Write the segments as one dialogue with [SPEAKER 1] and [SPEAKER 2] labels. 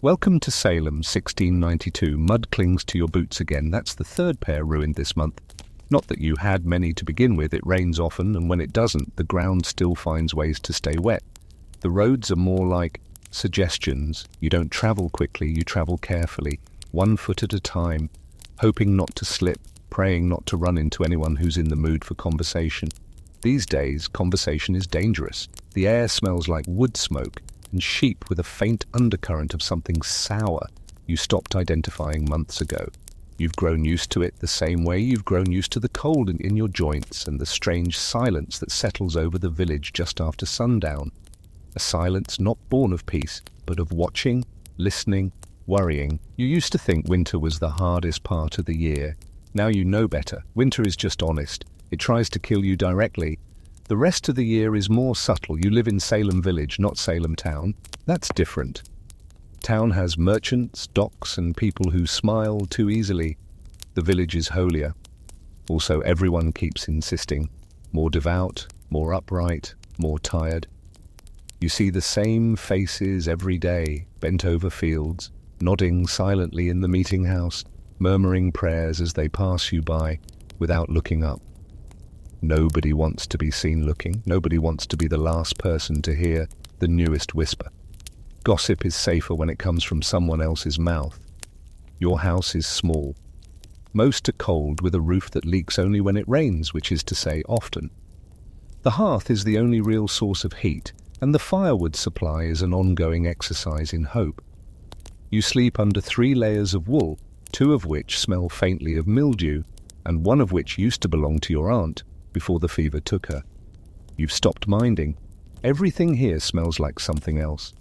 [SPEAKER 1] Welcome to Salem, 1692. Mud clings to your boots again. That's the third pair ruined this month. Not that you had many to begin with. It rains often, and when it doesn't, the ground still finds ways to stay wet. The roads are more like suggestions. You don't travel quickly, you travel carefully, 1 foot at a time, hoping not to slip, praying not to run into anyone who's in the mood for conversation. These days, conversation is dangerous. The air smells like wood smoke, and sheep with a faint undercurrent of something sour you stopped identifying months ago. You've grown used to it the same way you've grown used to the cold in your joints and the strange silence that settles over the village just after sundown. A silence not born of peace, but of watching, listening, worrying. You used to think winter was the hardest part of the year. Now you know better. Winter is just honest. It tries to kill you directly. The rest of the year is more subtle. You live in Salem village, not Salem town. That's different. Town has merchants, docks, and people who smile too easily. The village is holier. Also, everyone keeps insisting. More devout, more upright, more tired. You see the same faces every day, bent over fields, nodding silently in the meeting house, murmuring prayers as they pass you by, without looking up. Nobody wants to be seen looking. Nobody wants to be the last person to hear the newest whisper. Gossip is safer when it comes from someone else's mouth. Your house is small. Most are cold, with a roof that leaks only when it rains, which is to say, often. The hearth is the only real source of heat, and the firewood supply is an ongoing exercise in hope. You sleep under 3 layers of wool, 2 of which smell faintly of mildew, and 1 of which used to belong to your aunt before the fever took her. You've stopped minding. Everything here smells like something else.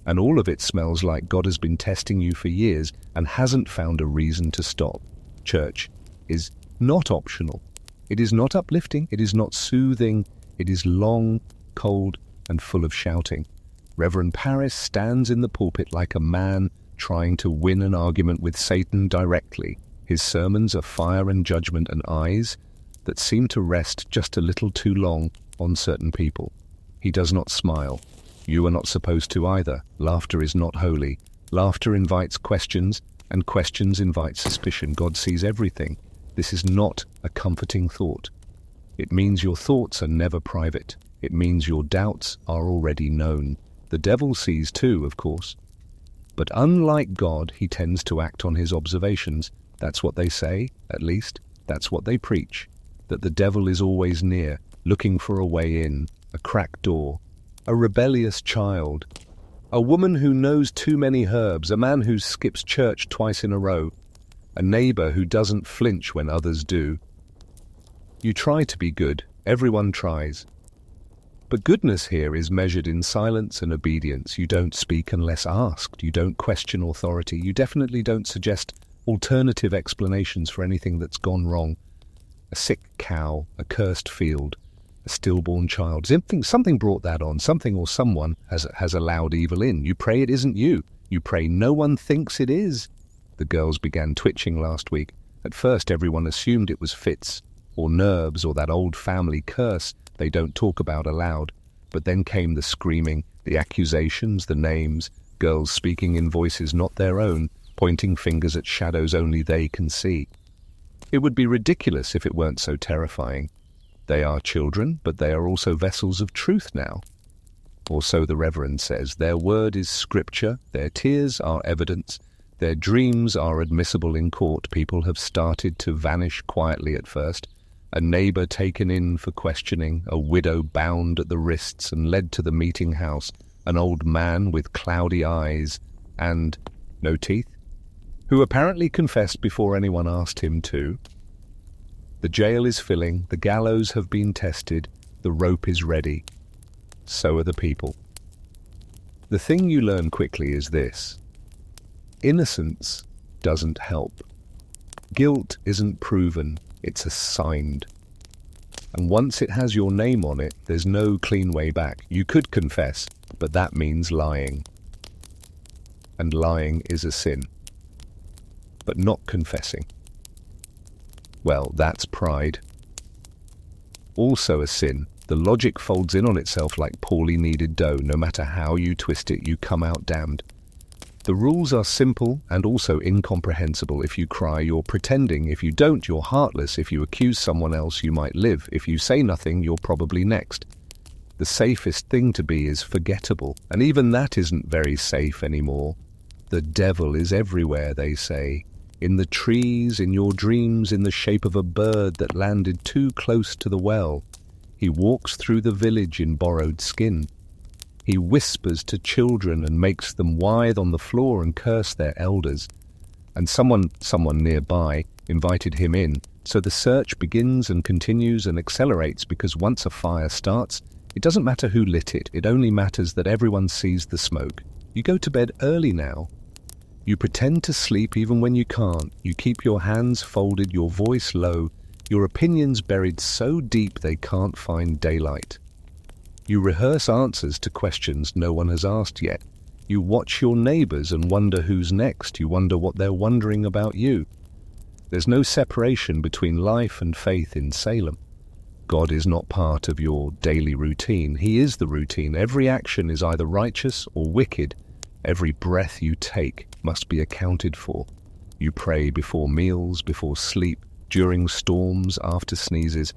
[SPEAKER 1] And all of it smells like God has been testing you for years and hasn't found a reason to stop. Church is not optional. It is not uplifting. It is not soothing. It is long, cold, and full of shouting. Reverend Paris stands in the pulpit like a man trying to win an argument with Satan directly. His sermons are fire and judgment and eyes that seem to rest just a little too long on certain people. He does not smile. You are not supposed to either. Laughter is not holy. Laughter invites questions, and questions invite suspicion. God sees everything. This is not a comforting thought. It means your thoughts are never private. It means your doubts are already known. The devil sees too, of course. But unlike God, he tends to act on his observations. That's what they say, at least. That's what they preach. That the devil is always near, looking for a way in, a cracked door, a rebellious child, a woman who knows too many herbs, a man who skips church twice in a row, a neighbor who doesn't flinch when others do. You try to be good. Everyone tries. But goodness here is measured in silence and obedience. You don't speak unless asked. You don't question authority. You definitely don't suggest alternative explanations for anything that's gone wrong. A sick cow, a cursed field, a stillborn child. Something brought that on. Something or someone has allowed evil in. You pray it isn't you. You pray no one thinks it is. The girls began twitching last week. At first everyone assumed it was fits, or nerves, or that old family curse they don't talk about aloud. But then came the screaming, the accusations, the names, girls speaking in voices not their own, pointing fingers at shadows only they can see. It would be ridiculous if it weren't so terrifying. They are children, but they are also vessels of truth now. Or so the Reverend says. Their word is scripture, their tears are evidence, their dreams are admissible in court. People have started to vanish quietly at first. A neighbor taken in for questioning, a widow bound at the wrists and led to the meeting house, an old man with cloudy eyes and no teeth, who apparently confessed before anyone asked him to. The jail is filling, the gallows have been tested, the rope is ready. So are the people. The thing you learn quickly is this: innocence doesn't help. Guilt isn't proven, it's assigned. And once it has your name on it, there's no clean way back. You could confess, but that means lying. And lying is a sin. But not confessing, well, that's pride. Also a sin. The logic folds in on itself like poorly kneaded dough. No matter how you twist it, you come out damned. The rules are simple and also incomprehensible. If you cry, you're pretending. If you don't, you're heartless. If you accuse someone else, you might live. If you say nothing, you're probably next. The safest thing to be is forgettable, and even that isn't very safe anymore. The devil is everywhere, they say. In the trees, in your dreams, in the shape of a bird that landed too close to the well. He walks through the village in borrowed skin. He whispers to children and makes them writhe on the floor and curse their elders. And someone nearby invited him in, so the search begins and continues and accelerates, because once a fire starts, it doesn't matter who lit it, it only matters that everyone sees the smoke. You go to bed early now. You pretend to sleep even when you can't. You keep your hands folded, your voice low, your opinions buried so deep they can't find daylight. You rehearse answers to questions no one has asked yet. You watch your neighbors and wonder who's next. You wonder what they're wondering about you. There's no separation between life and faith in Salem. God is not part of your daily routine. He is the routine. Every action is either righteous or wicked. Every breath you take must be accounted for. You pray before meals, before sleep, during storms, after sneezes,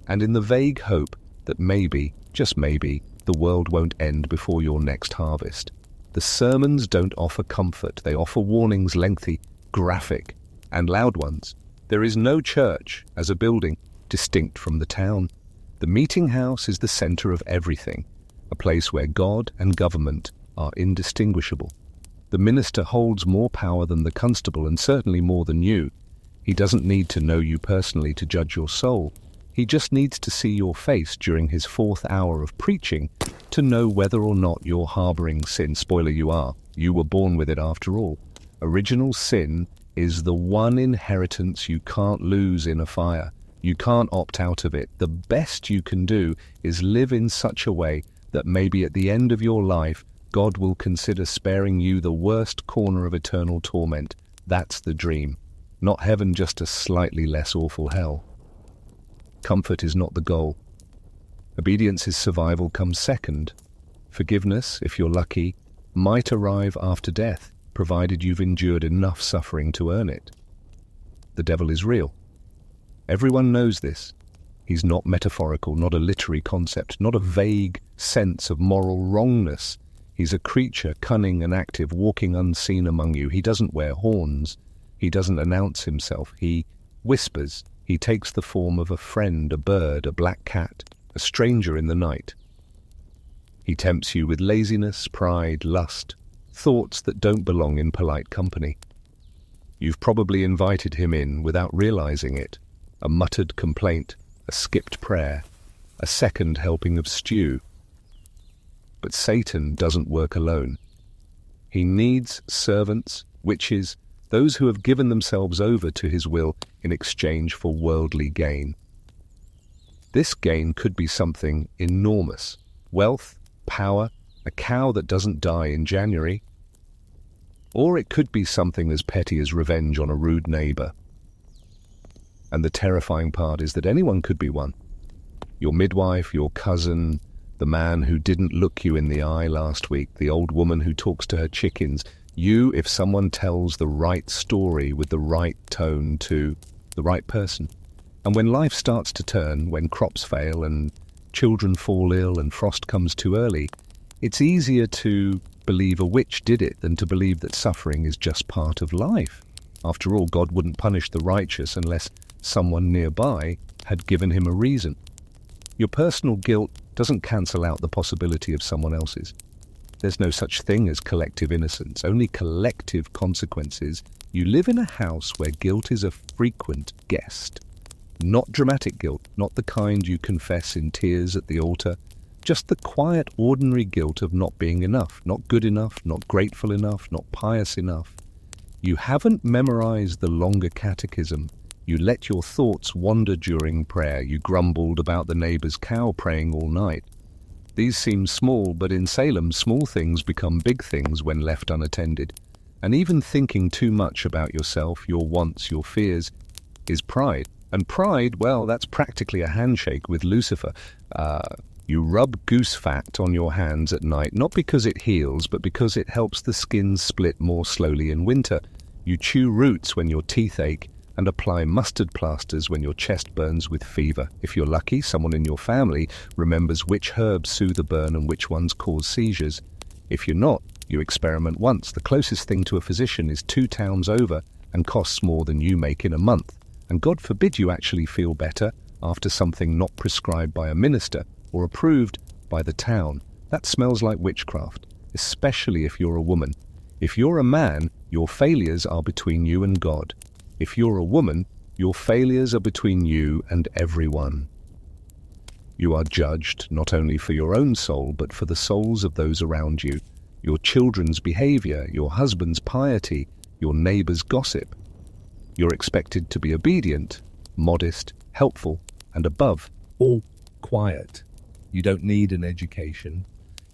[SPEAKER 1] and in the vague hope that maybe, just maybe, the world won't end before your next harvest. The sermons don't offer comfort. They offer warnings, lengthy, graphic, and loud ones. There is no church as a building distinct from the town. The meeting house is the center of everything, a place where God and government are indistinguishable. The minister holds more power than the constable, and certainly more than you. He doesn't need to know you personally to judge your soul. He just needs to see your face during his 4th hour of preaching to know whether or not you're harboring sin. Spoiler, you are. You were born with it after all. Original sin is the one inheritance you can't lose in a fire. You can't opt out of it. The best you can do is live in such a way that maybe at the end of your life, God will consider sparing you the worst corner of eternal torment. That's the dream. Not heaven, just a slightly less awful hell. Comfort is not the goal. Obedience's survival comes second. Forgiveness, if you're lucky, might arrive after death, provided you've endured enough suffering to earn it. The devil is real. Everyone knows this. He's not metaphorical, not a literary concept, not a vague sense of moral wrongness. He's a creature, cunning and active, walking unseen among you. He doesn't wear horns. He doesn't announce himself. He whispers. He takes the form of a friend, a bird, a black cat, a stranger in the night. He tempts you with laziness, pride, lust, thoughts that don't belong in polite company. You've probably invited him in without realizing it. A muttered complaint, a skipped prayer, a second helping of stew. But Satan doesn't work alone. He needs servants, witches, those who have given themselves over to his will in exchange for worldly gain. This gain could be something enormous: wealth, power, a cow that doesn't die in January. Or it could be something as petty as revenge on a rude neighbor. And the terrifying part is that anyone could be one. Your midwife, your cousin, the man who didn't look you in the eye last week, the old woman who talks to her chickens. You, if someone tells the right story with the right tone to the right person. And when life starts to turn, when crops fail and children fall ill and frost comes too early, it's easier to believe a witch did it than to believe that suffering is just part of life. After all, God wouldn't punish the righteous unless someone nearby had given him a reason. Your personal guilt doesn't cancel out the possibility of someone else's. There's no such thing as collective innocence, only collective consequences. You live in a house where guilt is a frequent guest. Not dramatic guilt, not the kind you confess in tears at the altar, just the quiet, ordinary guilt of not being enough, not good enough, not grateful enough, not pious enough. You haven't memorized the longer catechism. You let your thoughts wander during prayer. You grumbled about the neighbor's cow praying all night. These seem small, but in Salem, small things become big things when left unattended. And even thinking too much about yourself, your wants, your fears, is pride. And pride, well, that's practically a handshake with Lucifer. You rub goose fat on your hands at night, not because it heals, but because it helps the skin split more slowly in winter. You chew roots when your teeth ache and apply mustard plasters when your chest burns with fever. If you're lucky, someone in your family remembers which herbs soothe a burn and which ones cause seizures. If you're not, you experiment once. The closest thing to a physician is 2 towns over and costs more than you make in a month. And God forbid you actually feel better after something not prescribed by a minister or approved by the town. That smells like witchcraft, especially if you're a woman. If you're a man, your failures are between you and God. If you're a woman, your failures are between you and everyone. You are judged not only for your own soul, but for the souls of those around you, your children's behavior, your husband's piety, your neighbor's gossip. You're expected to be obedient, modest, helpful, and above all, quiet. You don't need an education.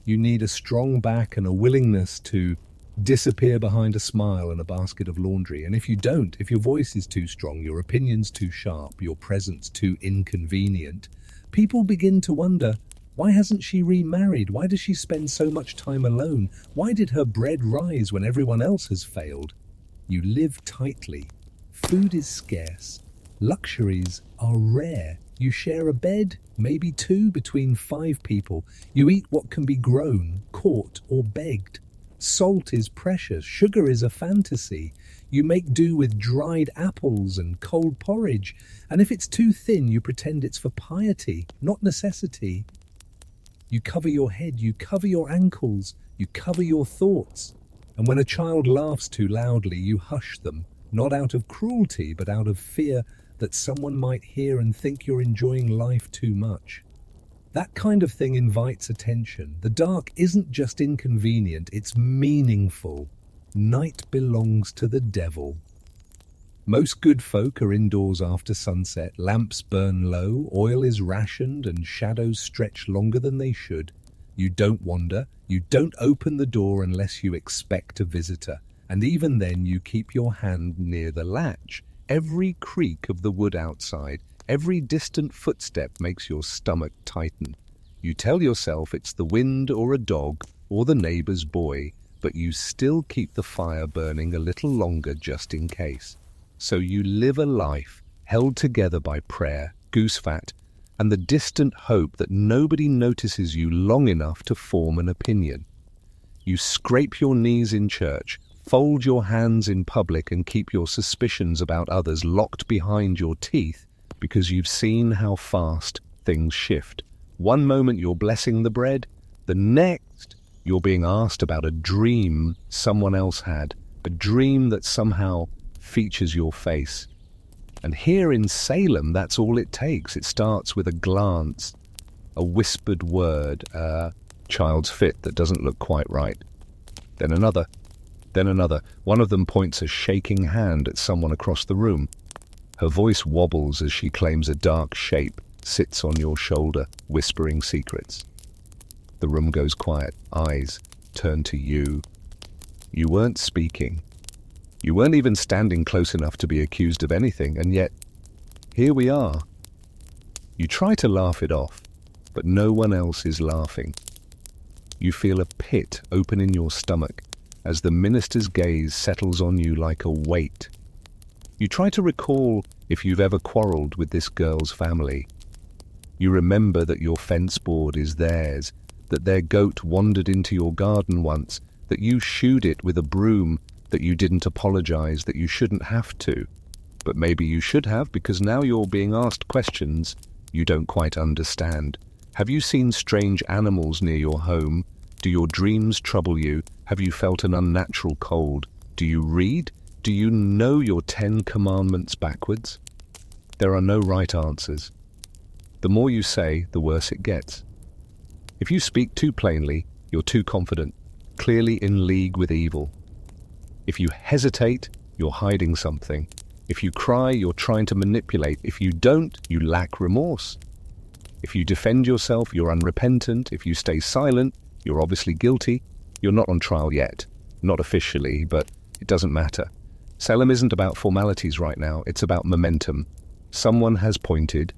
[SPEAKER 1] You need a strong back and a willingness to disappear behind a smile and a basket of laundry. And if you don't, if your voice is too strong, your opinion's too sharp, your presence too inconvenient, people begin to wonder, why hasn't she remarried? Why does she spend so much time alone? Why did her bread rise when everyone else has failed? You live tightly. Food is scarce. Luxuries are rare. You share a bed, maybe 2 between 5 people. You eat what can be grown, caught, or begged. Salt is precious. Sugar is a fantasy. You make do with dried apples and cold porridge. And if it's too thin, you pretend it's for piety, not necessity. You cover your head, you cover your ankles, you cover your thoughts. And when a child laughs too loudly, you hush them, not out of cruelty, but out of fear that someone might hear and think you're enjoying life too much. That kind of thing invites attention. The dark isn't just inconvenient, it's meaningful. Night belongs to the devil. Most good folk are indoors after sunset, lamps burn low, oil is rationed, and shadows stretch longer than they should. You don't wander, you don't open the door unless you expect a visitor, and even then you keep your hand near the latch. Every creak of the wood outside, every distant footstep makes your stomach tighten. You tell yourself it's the wind or a dog or the neighbor's boy, but you still keep the fire burning a little longer just in case. So you live a life held together by prayer, goose fat, and the distant hope that nobody notices you long enough to form an opinion. You scrape your knees in church, fold your hands in public, and keep your suspicions about others locked behind your teeth because you've seen how fast things shift. One moment you're blessing the bread, the next you're being asked about a dream someone else had, a dream that somehow features your face. And here in Salem, that's all it takes. It starts with a glance, a whispered word, a child's fit that doesn't look quite right. Then another. One of them points a shaking hand at someone across the room. Her voice wobbles as she claims a dark shape sits on your shoulder, whispering secrets. The room goes quiet. Eyes turn to you. You weren't speaking. You weren't even standing close enough to be accused of anything, and yet, here we are. You try to laugh it off, but no one else is laughing. You feel a pit open in your stomach as the minister's gaze settles on you like a weight. You try to recall if you've ever quarreled with this girl's family. You remember that your fence board is theirs, that their goat wandered into your garden once, that you shooed it with a broom, that you didn't apologize, that you shouldn't have to. But maybe you should have, because now you're being asked questions you don't quite understand. Have you seen strange animals near your home? Do your dreams trouble you? Have you felt an unnatural cold? Do you read? Do you know your 10 commandments backwards? There are no right answers. The more you say, the worse it gets. If you speak too plainly, you're too confident, clearly in league with evil. If you hesitate, you're hiding something. If you cry, you're trying to manipulate. If you don't, you lack remorse. If you defend yourself, you're unrepentant. If you stay silent, you're obviously guilty. You're not on trial yet. Not officially, but it doesn't matter. Salem isn't about formalities right now. It's about momentum. Someone has pointed.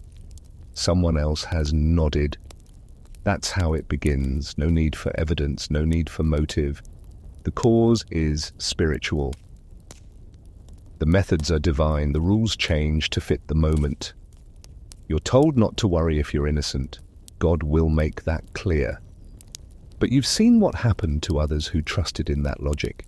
[SPEAKER 1] Someone else has nodded. That's how it begins. No need for evidence, no need for motive. The cause is spiritual. The methods are divine, the rules change to fit the moment. You're told not to worry if you're innocent. God will make that clear. But you've seen what happened to others who trusted in that logic.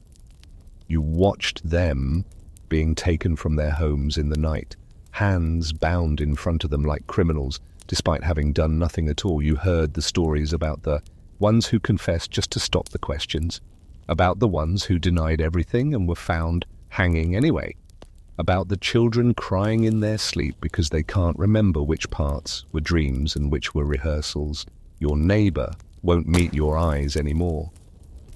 [SPEAKER 1] You watched them being taken from their homes in the night, hands bound in front of them like criminals, despite having done nothing at all. You heard the stories about the ones who confessed just to stop the questions, about the ones who denied everything and were found hanging anyway, about the children crying in their sleep because they can't remember which parts were dreams and which were rehearsals. Your neighbor won't meet your eyes anymore.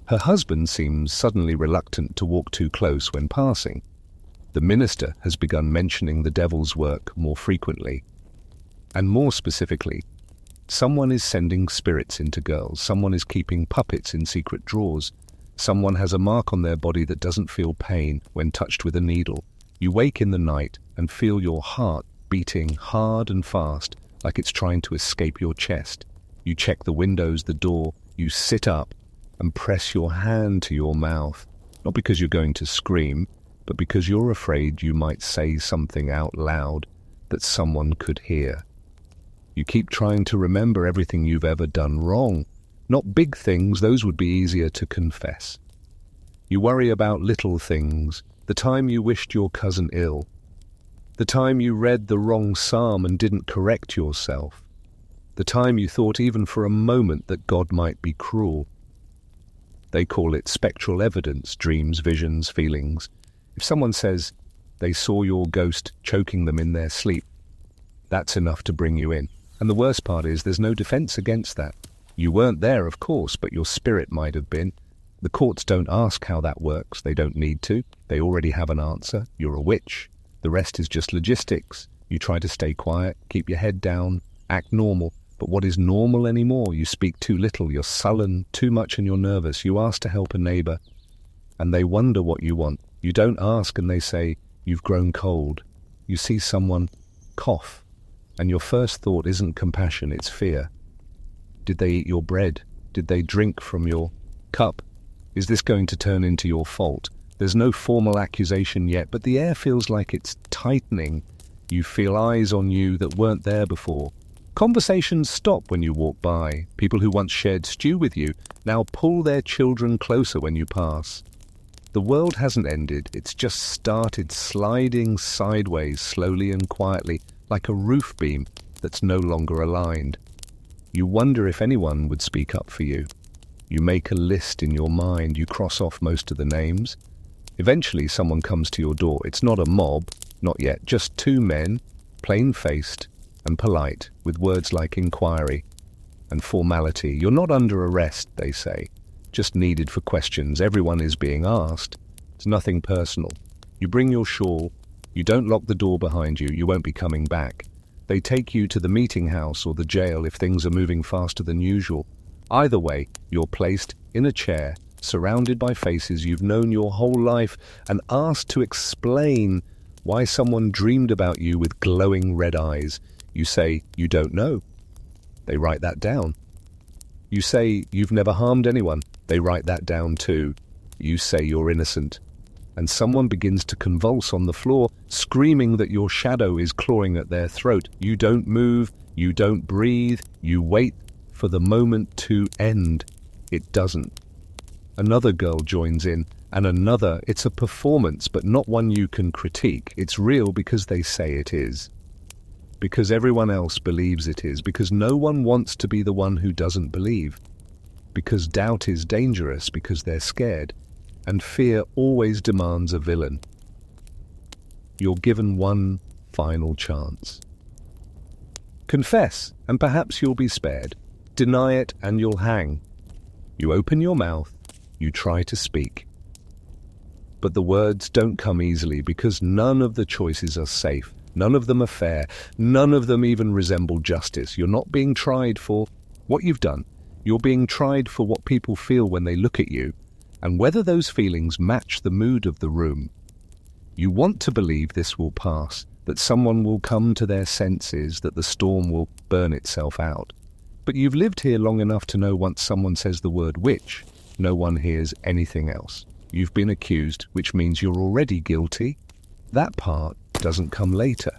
[SPEAKER 1] Her husband seems suddenly reluctant to walk too close when passing. The minister has begun mentioning the devil's work more frequently. And more specifically, someone is sending spirits into girls. Someone is keeping puppets in secret drawers. Someone has a mark on their body that doesn't feel pain when touched with a needle. You wake in the night and feel your heart beating hard and fast, like it's trying to escape your chest. You check the windows, the door. You sit up and press your hand to your mouth, not because you're going to scream, but because you're afraid you might say something out loud that someone could hear. You keep trying to remember everything you've ever done wrong. Not big things, those would be easier to confess. You worry about little things, the time you wished your cousin ill, the time you read the wrong psalm and didn't correct yourself, the time you thought even for a moment that God might be cruel. They call it spectral evidence, dreams, visions, feelings. If someone says they saw your ghost choking them in their sleep, that's enough to bring you in. And the worst part is there's no defense against that. You weren't there, of course, but your spirit might have been. The courts don't ask how that works. They don't need to. They already have an answer. You're a witch. The rest is just logistics. You try to stay quiet, keep your head down, act normal. But what is normal anymore? You speak too little, you're sullen, too much and you're nervous. You ask to help a neighbor, and they wonder what you want. You don't ask and they say, you've grown cold. You see someone cough, and your first thought isn't compassion, it's fear. Did they eat your bread? Did they drink from your cup? Is this going to turn into your fault? There's no formal accusation yet, but the air feels like it's tightening. You feel eyes on you that weren't there before. Conversations stop when you walk by. People who once shared stew with you now pull their children closer when you pass. The world hasn't ended, it's just started sliding sideways slowly and quietly, like a roof beam that's no longer aligned. You wonder if anyone would speak up for you. You make a list in your mind, you cross off most of the names. Eventually someone comes to your door. It's not a mob, not yet, just two men, plain-faced and polite, with words like inquiry and formality. You're not under arrest, they say, just needed for questions. Everyone is being asked. It's nothing personal. You bring your shawl. You don't lock the door behind you. You won't be coming back. They take you to the meeting house or the jail if things are moving faster than usual. Either way, you're placed in a chair, surrounded by faces you've known your whole life, and asked to explain why someone dreamed about you with glowing red eyes. You say you don't know. They write that down. You say you've never harmed anyone. They write that down too. You say you're innocent. And someone begins to convulse on the floor, screaming that your shadow is clawing at their throat. You don't move, you don't breathe, you wait for the moment to end. It doesn't. Another girl joins in, and another. It's a performance, but not one you can critique. It's real because they say it is. Because everyone else believes it is. Because no one wants to be the one who doesn't believe. Because doubt is dangerous, because they're scared. And fear always demands a villain. You're given one final chance. Confess, and perhaps you'll be spared. Deny it, and you'll hang. You open your mouth, you try to speak. But the words don't come easily, because none of the choices are safe. None of them are fair. None of them even resemble justice. You're not being tried for what you've done. You're being tried for what people feel when they look at you, and whether those feelings match the mood of the room. You want to believe this will pass, that someone will come to their senses, that the storm will burn itself out. But you've lived here long enough to know once someone says the word witch, no one hears anything else. You've been accused, which means you're already guilty. That part doesn't come later.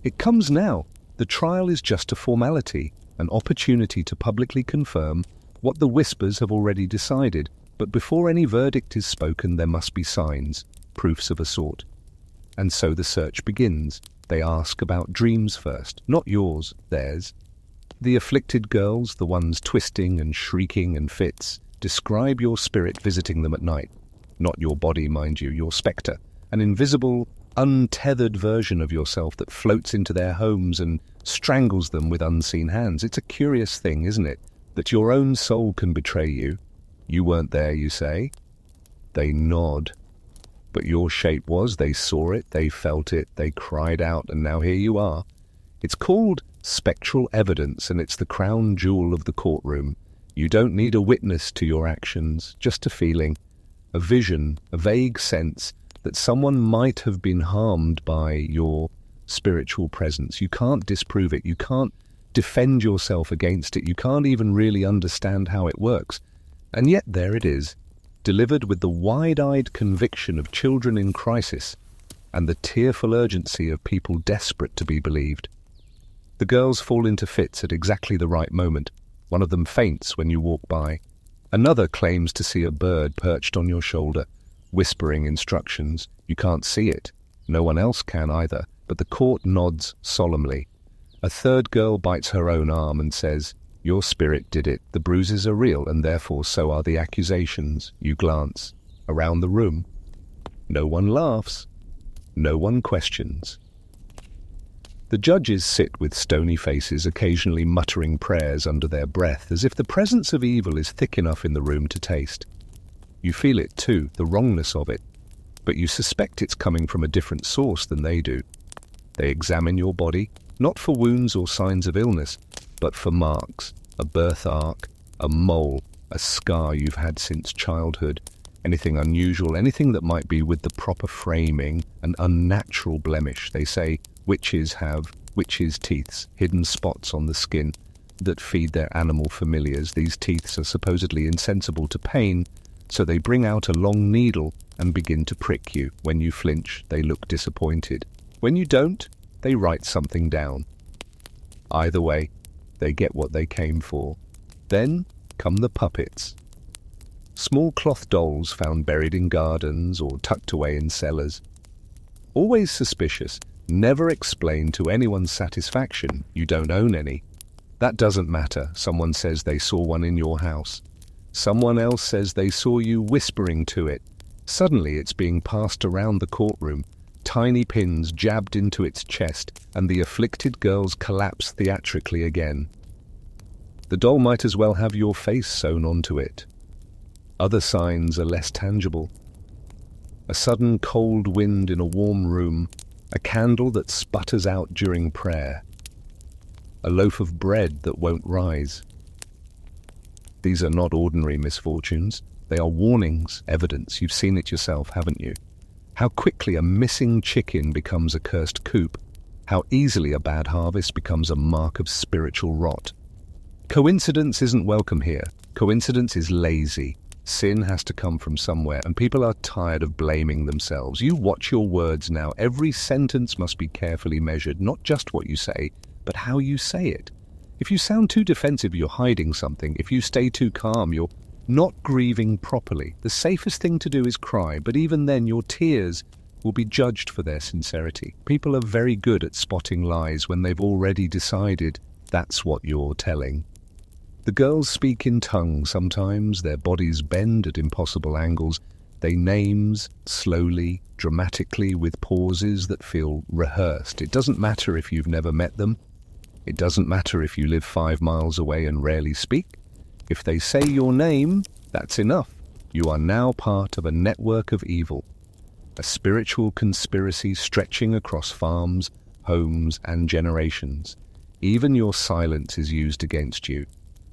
[SPEAKER 1] It comes now. The trial is just a formality, an opportunity to publicly confirm what the whispers have already decided. But before any verdict is spoken, there must be signs, proofs of a sort. And so the search begins. They ask about dreams first, not yours, theirs. The afflicted girls, the ones twisting and shrieking in fits, describe your spirit visiting them at night. Not your body, mind you, your spectre, an invisible, untethered version of yourself that floats into their homes and strangles them with unseen hands. It's a curious thing, isn't it, that your own soul can betray you. You weren't there, you say. They nod. But your shape was. They saw it, they felt it, they cried out, and now here you are. It's called spectral evidence, and it's the crown jewel of the courtroom. You don't need a witness to your actions, just a feeling, a vision, a vague sense that someone might have been harmed by your spiritual presence. You can't disprove it. You can't defend yourself against it. You can't even really understand how it works. And yet there it is, delivered with the wide-eyed conviction of children in crisis and the tearful urgency of people desperate to be believed. The girls fall into fits at exactly the right moment. One of them faints when you walk by. Another claims to see a bird perched on your shoulder, whispering instructions. You can't see it. No one else can either, but the court nods solemnly. A third girl bites her own arm and says, "Your spirit did it. The bruises are real, and therefore so are the accusations." You glance around the room. No one laughs. No one questions. The judges sit with stony faces, occasionally muttering prayers under their breath, as if the presence of evil is thick enough in the room to taste. You feel it too, the wrongness of it, but you suspect it's coming from a different source than they do. They examine your body, not for wounds or signs of illness, but for marks, a birthmark, a mole, a scar you've had since childhood, anything unusual, anything that might be with the proper framing, an unnatural blemish. They say witches have witches' teeths, hidden spots on the skin that feed their animal familiars. These teeths are supposedly insensible to pain, so they bring out a long needle and begin to prick you. When you flinch, they look disappointed. When you don't, they write something down. Either way, they get what they came for. Then come the puppets. Small cloth dolls found buried in gardens or tucked away in cellars. Always suspicious, never explained to anyone's satisfaction. You don't own any. That doesn't matter. Someone says they saw one in your house. Someone else says they saw you whispering to it. Suddenly it's being passed around the courtroom, tiny pins jabbed into its chest, and the afflicted girls collapse theatrically again. The doll might as well have your face sewn onto it. Other signs are less tangible. A sudden cold wind in a warm room, a candle that sputters out during prayer, a loaf of bread that won't rise. These are not ordinary misfortunes. They are warnings, evidence. You've seen it yourself, haven't you? How quickly a missing chicken becomes a cursed coop. How easily a bad harvest becomes a mark of spiritual rot. Coincidence isn't welcome here. Coincidence is lazy. Sin has to come from somewhere, and people are tired of blaming themselves. You watch your words now. Every sentence must be carefully measured, not just what you say, but how you say it. If you sound too defensive, you're hiding something. If you stay too calm, you're not grieving properly. The safest thing to do is cry, but even then your tears will be judged for their sincerity. People are very good at spotting lies when they've already decided that's what you're telling. The girls speak in tongues sometimes, their bodies bend at impossible angles. They names slowly, dramatically, with pauses that feel rehearsed. It doesn't matter if you've never met them. It doesn't matter if you live 5 miles away and rarely speak. If they say your name, that's enough. You are now part of a network of evil, a spiritual conspiracy stretching across farms, homes, and generations. Even your silence is used against you.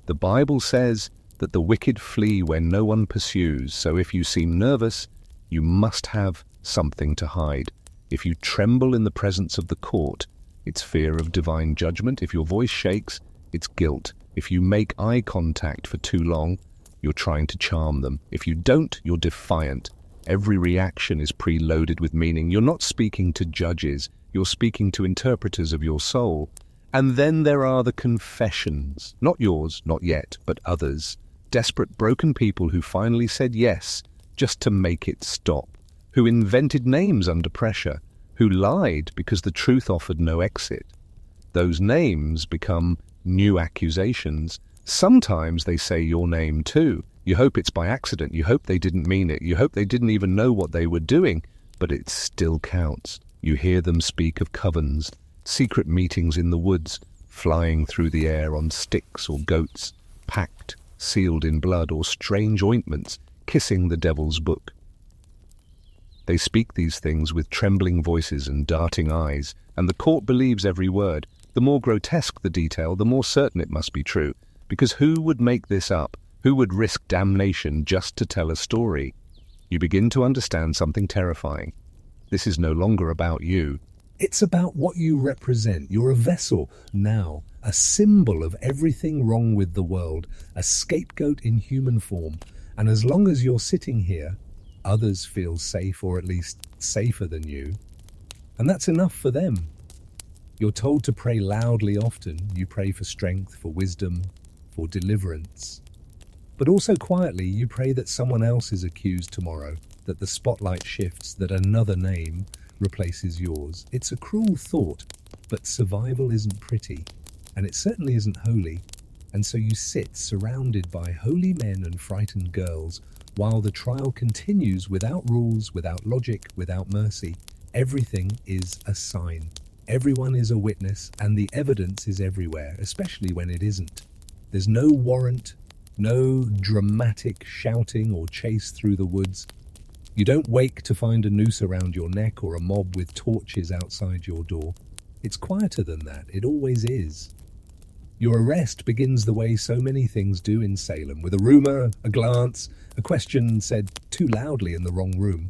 [SPEAKER 1] The Bible says that the wicked flee when no one pursues, so if you seem nervous, you must have something to hide. If you tremble in the presence of the court, it's fear of divine judgment. If your voice shakes, it's guilt. If you make eye contact for too long, you're trying to charm them. If you don't, you're defiant. Every reaction is preloaded with meaning. You're not speaking to judges, you're speaking to interpreters of your soul. And then there are the confessions. Not yours, not yet, but others. Desperate, broken people who finally said yes, just to make it stop. Who invented names under pressure. Who lied because the truth offered no exit. Those names become new accusations. Sometimes they say your name too. You hope it's by accident. You hope they didn't mean it. You hope they didn't even know what they were doing. But it still counts. You hear them speak of covens, secret meetings in the woods, flying through the air on sticks or goats, packed, sealed in blood, or strange ointments, kissing the devil's book. They speak these things with trembling voices and darting eyes, and the court believes every word. The more grotesque the detail, the more certain it must be true, because who would make this up? Who would risk damnation just to tell a story? You begin to understand something terrifying. This is no longer about you. It's about what you represent. You're a vessel now, a symbol of everything wrong with the world, a scapegoat in human form. And as long as you're sitting here, others feel safe, or at least safer than you. And that's enough for them. You're told to pray loudly often. You pray for strength, for wisdom, for deliverance. But also quietly, you pray that someone else is accused tomorrow, that the spotlight shifts, that another name replaces yours. It's a cruel thought, but survival isn't pretty, and it certainly isn't holy. And so you sit surrounded by holy men and frightened girls, while the trial continues without rules, without logic, without mercy. Everything is a sign. Everyone is a witness, and the evidence is everywhere, especially when it isn't. There's no warrant, no dramatic shouting or chase through the woods. You don't wake to find a noose around your neck or a mob with torches outside your door. It's quieter than that. It always is. Your arrest begins the way so many things do in Salem, with a rumor, a glance, a question said too loudly in the wrong room.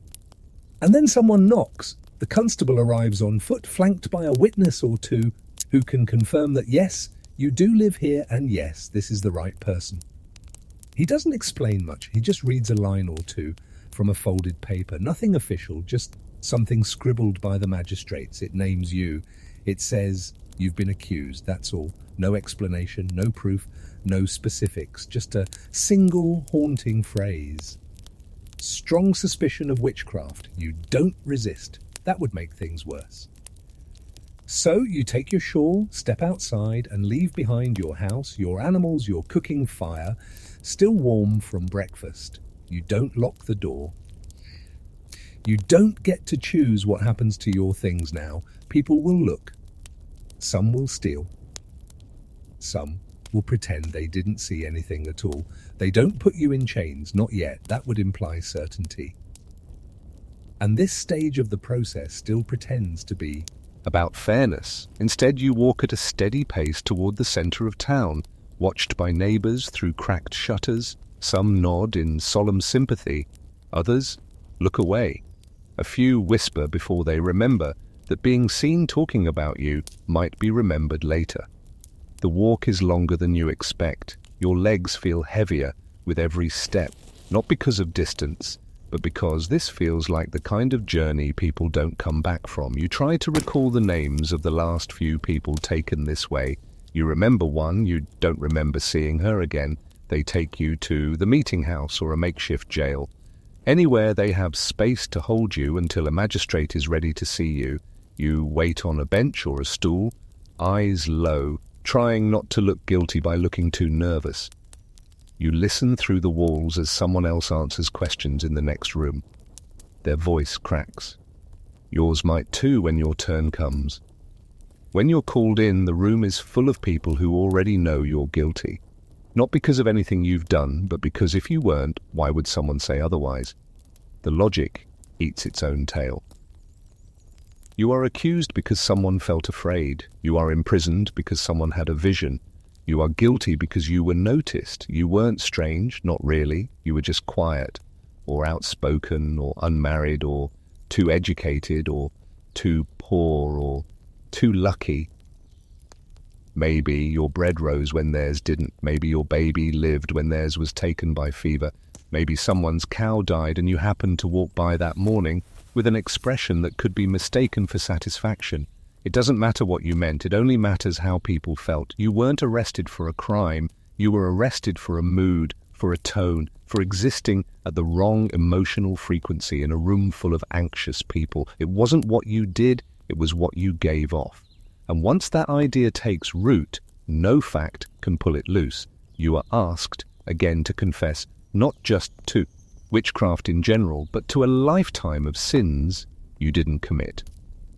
[SPEAKER 1] And then someone knocks. The constable arrives on foot, flanked by a witness or two who can confirm that yes, you do live here, and yes, this is the right person. He doesn't explain much. He just reads a line or two from a folded paper. Nothing official, just something scribbled by the magistrates. It names you. It says you've been accused, that's all. No explanation, no proof, no specifics, just a single haunting phrase. Strong suspicion of witchcraft. You don't resist. That would make things worse. So you take your shawl, step outside, and leave behind your house, your animals, your cooking fire, still warm from breakfast. You don't lock the door. You don't get to choose what happens to your things now. People will look. Some will steal. Some will pretend they didn't see anything at all. They don't put you in chains, not yet. That would imply certainty. And this stage of the process still pretends to be about fairness. Instead, you walk at a steady pace toward the center of town, watched by neighbors through cracked shutters. Some nod in solemn sympathy. Others look away. A few whisper before they remember that being seen talking about you might be remembered later. The walk is longer than you expect. Your legs feel heavier with every step, not because of distance, but because this feels like the kind of journey people don't come back from. You try to recall the names of the last few people taken this way. You remember one, you don't remember seeing her again. They take you to the meeting house or a makeshift jail. Anywhere they have space to hold you until a magistrate is ready to see you. You wait on a bench or a stool, eyes low, trying not to look guilty by looking too nervous. You listen through the walls as someone else answers questions in the next room. Their voice cracks. Yours might too when your turn comes. When you're called in, the room is full of people who already know you're guilty. Not because of anything you've done, but because if you weren't, why would someone say otherwise? The logic eats its own tail. You are accused because someone felt afraid. You are imprisoned because someone had a vision. You are guilty because you were noticed. You weren't strange, not really. You were just quiet, or outspoken, or unmarried, or too educated, or too poor, or too lucky. Maybe your bread rose when theirs didn't. Maybe your baby lived when theirs was taken by fever. Maybe someone's cow died and you happened to walk by that morning with an expression that could be mistaken for satisfaction. It doesn't matter what you meant, it only matters how people felt. You weren't arrested for a crime, you were arrested for a mood, for a tone, for existing at the wrong emotional frequency in a room full of anxious people. It wasn't what you did, it was what you gave off. And once that idea takes root, no fact can pull it loose. You are asked again to confess, not just to witchcraft in general, but to a lifetime of sins you didn't commit.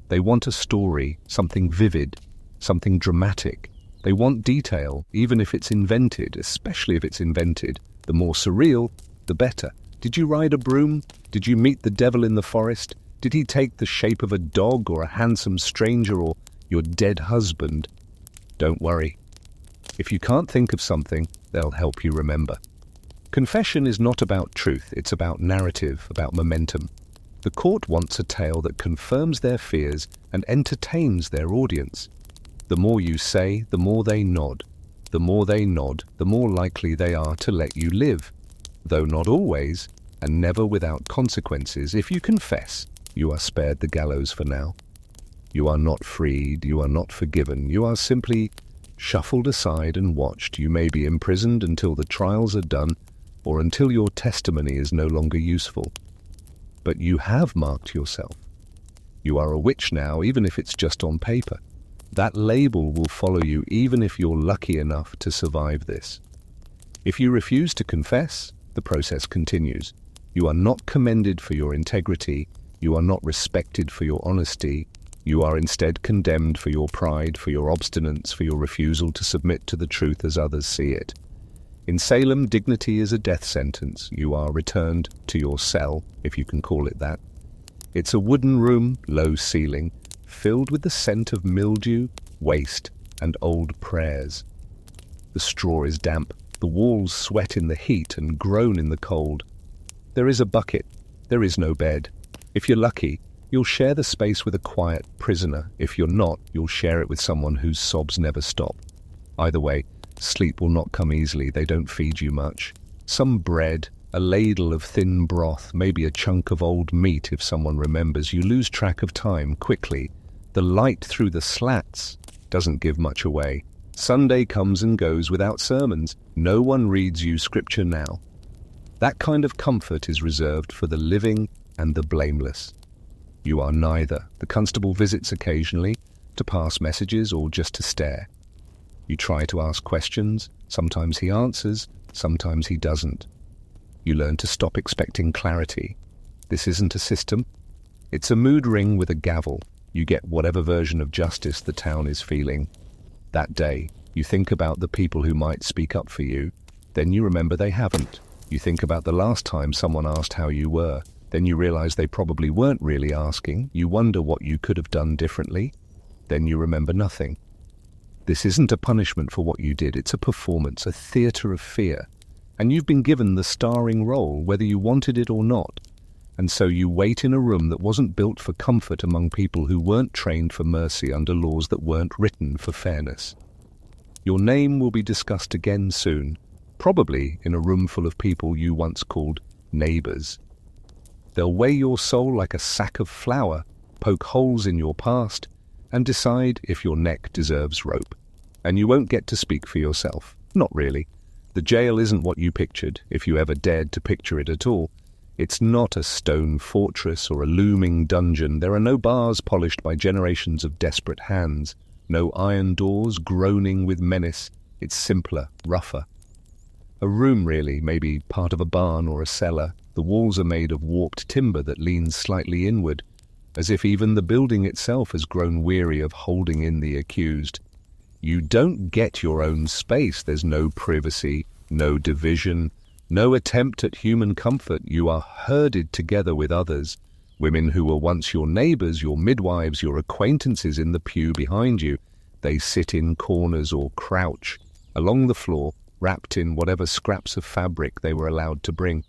[SPEAKER 1] They want a story, something vivid, something dramatic. They want detail, even if it's invented, especially if it's invented. The more surreal, the better. Did you ride a broom? Did you meet the devil in the forest? Did he take the shape of a dog or a handsome stranger or your dead husband? Don't worry. If you can't think of something, they'll help you remember. Confession is not about truth, it's about narrative, about momentum. The court wants a tale that confirms their fears and entertains their audience. The more you say, the more they nod. The more they nod, the more likely they are to let you live. Though not always, and never without consequences, if you confess, you are spared the gallows for now. You are not freed, you are not forgiven, you are simply shuffled aside and watched. You may be imprisoned until the trials are done, or until your testimony is no longer useful. But you have marked yourself. You are a witch now, even if it's just on paper. That label will follow you even if you're lucky enough to survive this. If you refuse to confess, the process continues. You are not commended for your integrity, you are not respected for your honesty, you are instead condemned for your pride, for your obstinance, for your refusal to submit to the truth as others see it. In Salem, dignity is a death sentence. You are returned to your cell, if you can call it that. It's a wooden room, low ceiling, filled with the scent of mildew, waste, and old prayers. The straw is damp, the walls sweat in the heat and groan in the cold. There is a bucket, there is no bed. If you're lucky, you'll share the space with a quiet prisoner. If you're not, you'll share it with someone whose sobs never stop. Either way, sleep will not come easily, they don't feed you much. Some bread, a ladle of thin broth, maybe a chunk of old meat if someone remembers. You lose track of time quickly. The light through the slats doesn't give much away. Sunday comes and goes without sermons. No one reads you scripture now. That kind of comfort is reserved for the living and the blameless. You are neither. The constable visits occasionally to pass messages or just to stare. You try to ask questions. Sometimes he answers, sometimes he doesn't. You learn to stop expecting clarity. This isn't a system. It's a mood ring with a gavel. You get whatever version of justice the town is feeling. That day, you think about the people who might speak up for you. Then you remember they haven't. You think about the last time someone asked how you were. Then you realize they probably weren't really asking. You wonder what you could have done differently. Then you remember nothing. This isn't a punishment for what you did. It's a performance, a theater of fear. And you've been given the starring role, whether you wanted it or not. And so you wait in a room that wasn't built for comfort among people who weren't trained for mercy under laws that weren't written for fairness. Your name will be discussed again soon, probably in a room full of people you once called neighbors. They'll weigh your soul like a sack of flour, poke holes in your past, and decide if your neck deserves rope. And you won't get to speak for yourself. Not really. The jail isn't what you pictured, if you ever dared to picture it at all. It's not a stone fortress or a looming dungeon. There are no bars polished by generations of desperate hands, no iron doors groaning with menace. It's simpler, rougher. A room, really, maybe part of a barn or a cellar. The walls are made of warped timber that leans slightly inward, as if even the building itself has grown weary of holding in the accused. You don't get your own space. There's no privacy, no division, no attempt at human comfort. You are herded together with others, women who were once your neighbors, your midwives, your acquaintances in the pew behind you. They sit in corners or crouch along the floor, wrapped in whatever scraps of fabric they were allowed to bring.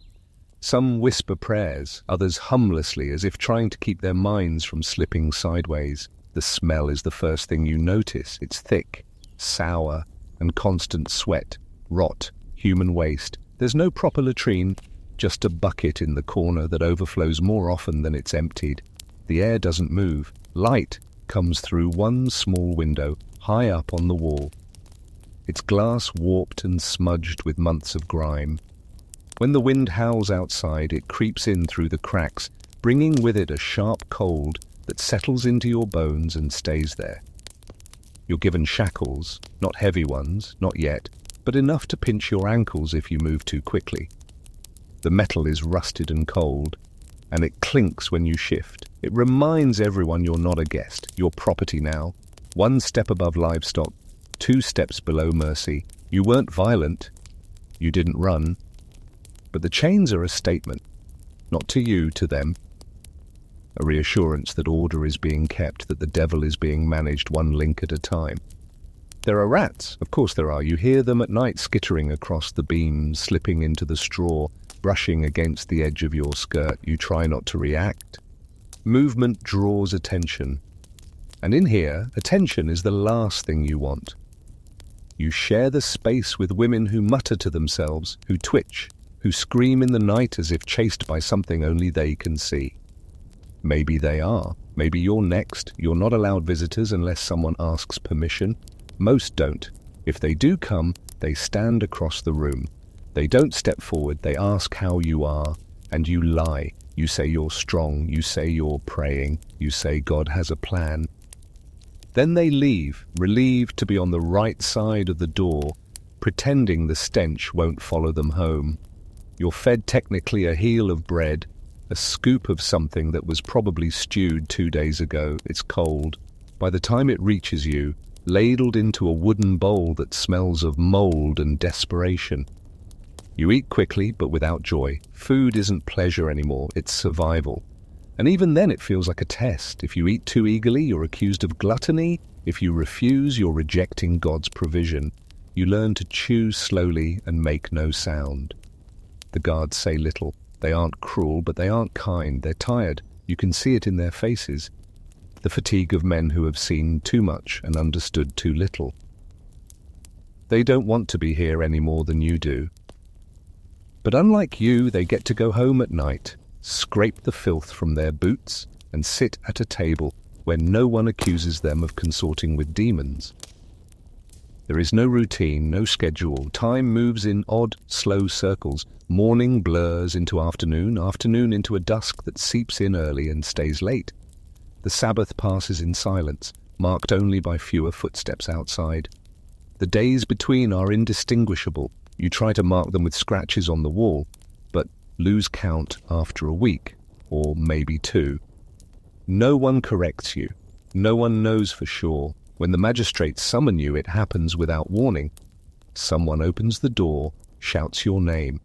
[SPEAKER 1] Some whisper prayers, others humlessly, as if trying to keep their minds from slipping sideways. The smell is the first thing you notice. It's thick, sour, and constant sweat, rot, human waste. There's no proper latrine, just a bucket in the corner that overflows more often than it's emptied. The air doesn't move. Light comes through one small window, high up on the wall. Its glass warped and smudged with months of grime. When the wind howls outside, it creeps in through the cracks, bringing with it a sharp cold that settles into your bones and stays there. You're given shackles, not heavy ones, not yet, but enough to pinch your ankles if you move too quickly. The metal is rusted and cold, and it clinks when you shift. It reminds everyone you're not a guest, you're property now. One step above livestock, 2 steps below mercy. You weren't violent, you didn't run, but the chains are a statement, not to you, to them. A reassurance that order is being kept, that the devil is being managed one link at a time. There are rats, of course there are. You hear them at night skittering across the beams, slipping into the straw, brushing against the edge of your skirt. You try not to react. Movement draws attention. And in here, attention is the last thing you want. You share the space with women who mutter to themselves, who twitch, who scream in the night as if chased by something only they can see. Maybe they are. Maybe you're next. You're not allowed visitors unless someone asks permission. Most don't. If they do come, they stand across the room. They don't step forward. They ask how you are, and you lie. You say you're strong. You say you're praying. You say God has a plan. Then they leave, relieved to be on the right side of the door, pretending the stench won't follow them home. You're fed technically a heel of bread, a scoop of something that was probably stewed 2 days ago. It's cold. By the time it reaches you, ladled into a wooden bowl that smells of mold and desperation. You eat quickly, but without joy. Food isn't pleasure anymore, it's survival. And even then it feels like a test. If you eat too eagerly, you're accused of gluttony. If you refuse, you're rejecting God's provision. You learn to chew slowly and make no sound. The guards say little. They aren't cruel, but they aren't kind. They're tired. You can see it in their faces. The fatigue of men who have seen too much and understood too little. They don't want to be here any more than you do. But unlike you, they get to go home at night, scrape the filth from their boots, and sit at a table where no one accuses them of consorting with demons. There is no routine, no schedule. Time moves in odd, slow circles. Morning blurs into afternoon, afternoon into a dusk that seeps in early and stays late. The Sabbath passes in silence, marked only by fewer footsteps outside. The days between are indistinguishable. You try to mark them with scratches on the wall, but lose count after a week, or maybe 2. No one corrects you. No one knows for sure. When the magistrates summon you, it happens without warning. Someone opens the door, shouts your name.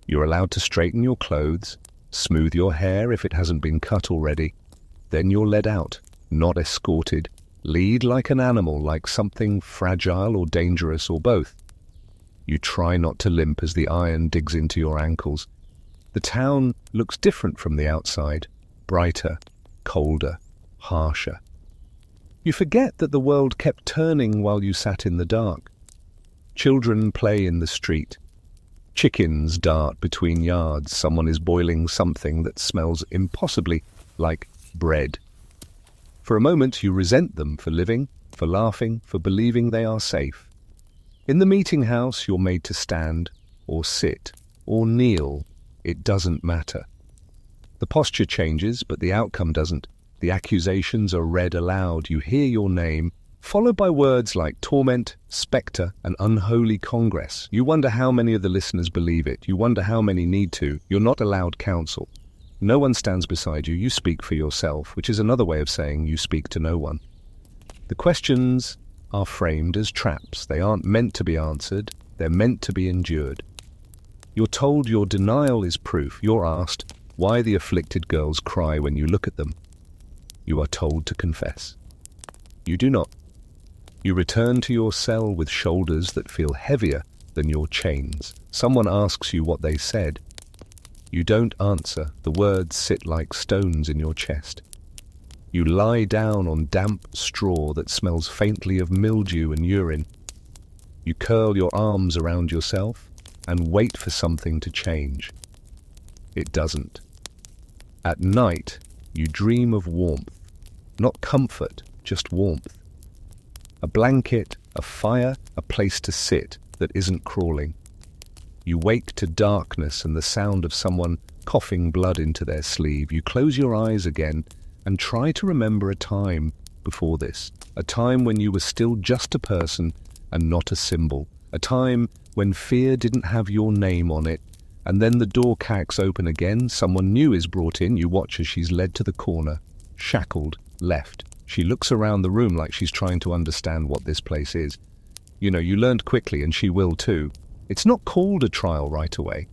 [SPEAKER 1] You're allowed to straighten your clothes, smooth your hair if it hasn't been cut already. Then you're led out, not escorted. Lead like an animal, like something fragile or dangerous or both. You try not to limp as the iron digs into your ankles. The town looks different from the outside, brighter, colder, harsher. You forget that the world kept turning while you sat in the dark. Children play in the street. Chickens dart between yards. Someone is boiling something that smells impossibly like bread. For a moment you resent them for living, for laughing, for believing they are safe. In the meeting house you're made to stand, or sit, or kneel. It doesn't matter. The posture changes, but the outcome doesn't. The accusations are read aloud. You hear your name, followed by words like torment, spectre, and unholy congress. You wonder how many of the listeners believe it. You wonder how many need to. You're not allowed counsel. No one stands beside you. You speak for yourself, which is another way of saying you speak to no one. The questions are framed as traps. They aren't meant to be answered. They're meant to be endured. You're told your denial is proof. You're asked why the afflicted girls cry when you look at them. You are told to confess. You do not. You return to your cell with shoulders that feel heavier than your chains. Someone asks you what they said. You don't answer. The words sit like stones in your chest. You lie down on damp straw that smells faintly of mildew and urine. You curl your arms around yourself and wait for something to change. It doesn't. At night, you dream of warmth. Not comfort, just warmth. A blanket, a fire, a place to sit that isn't crawling. You wake to darkness and the sound of someone coughing blood into their sleeve. You close your eyes again and try to remember a time before this. A time when you were still just a person and not a symbol. A time when fear didn't have your name on it. And then the door cracks open again. Someone new is brought in. You watch as she's led to the corner, shackled, left. She looks around the room like she's trying to understand what this place is. You learned quickly, and she will too. It's not called a trial right away.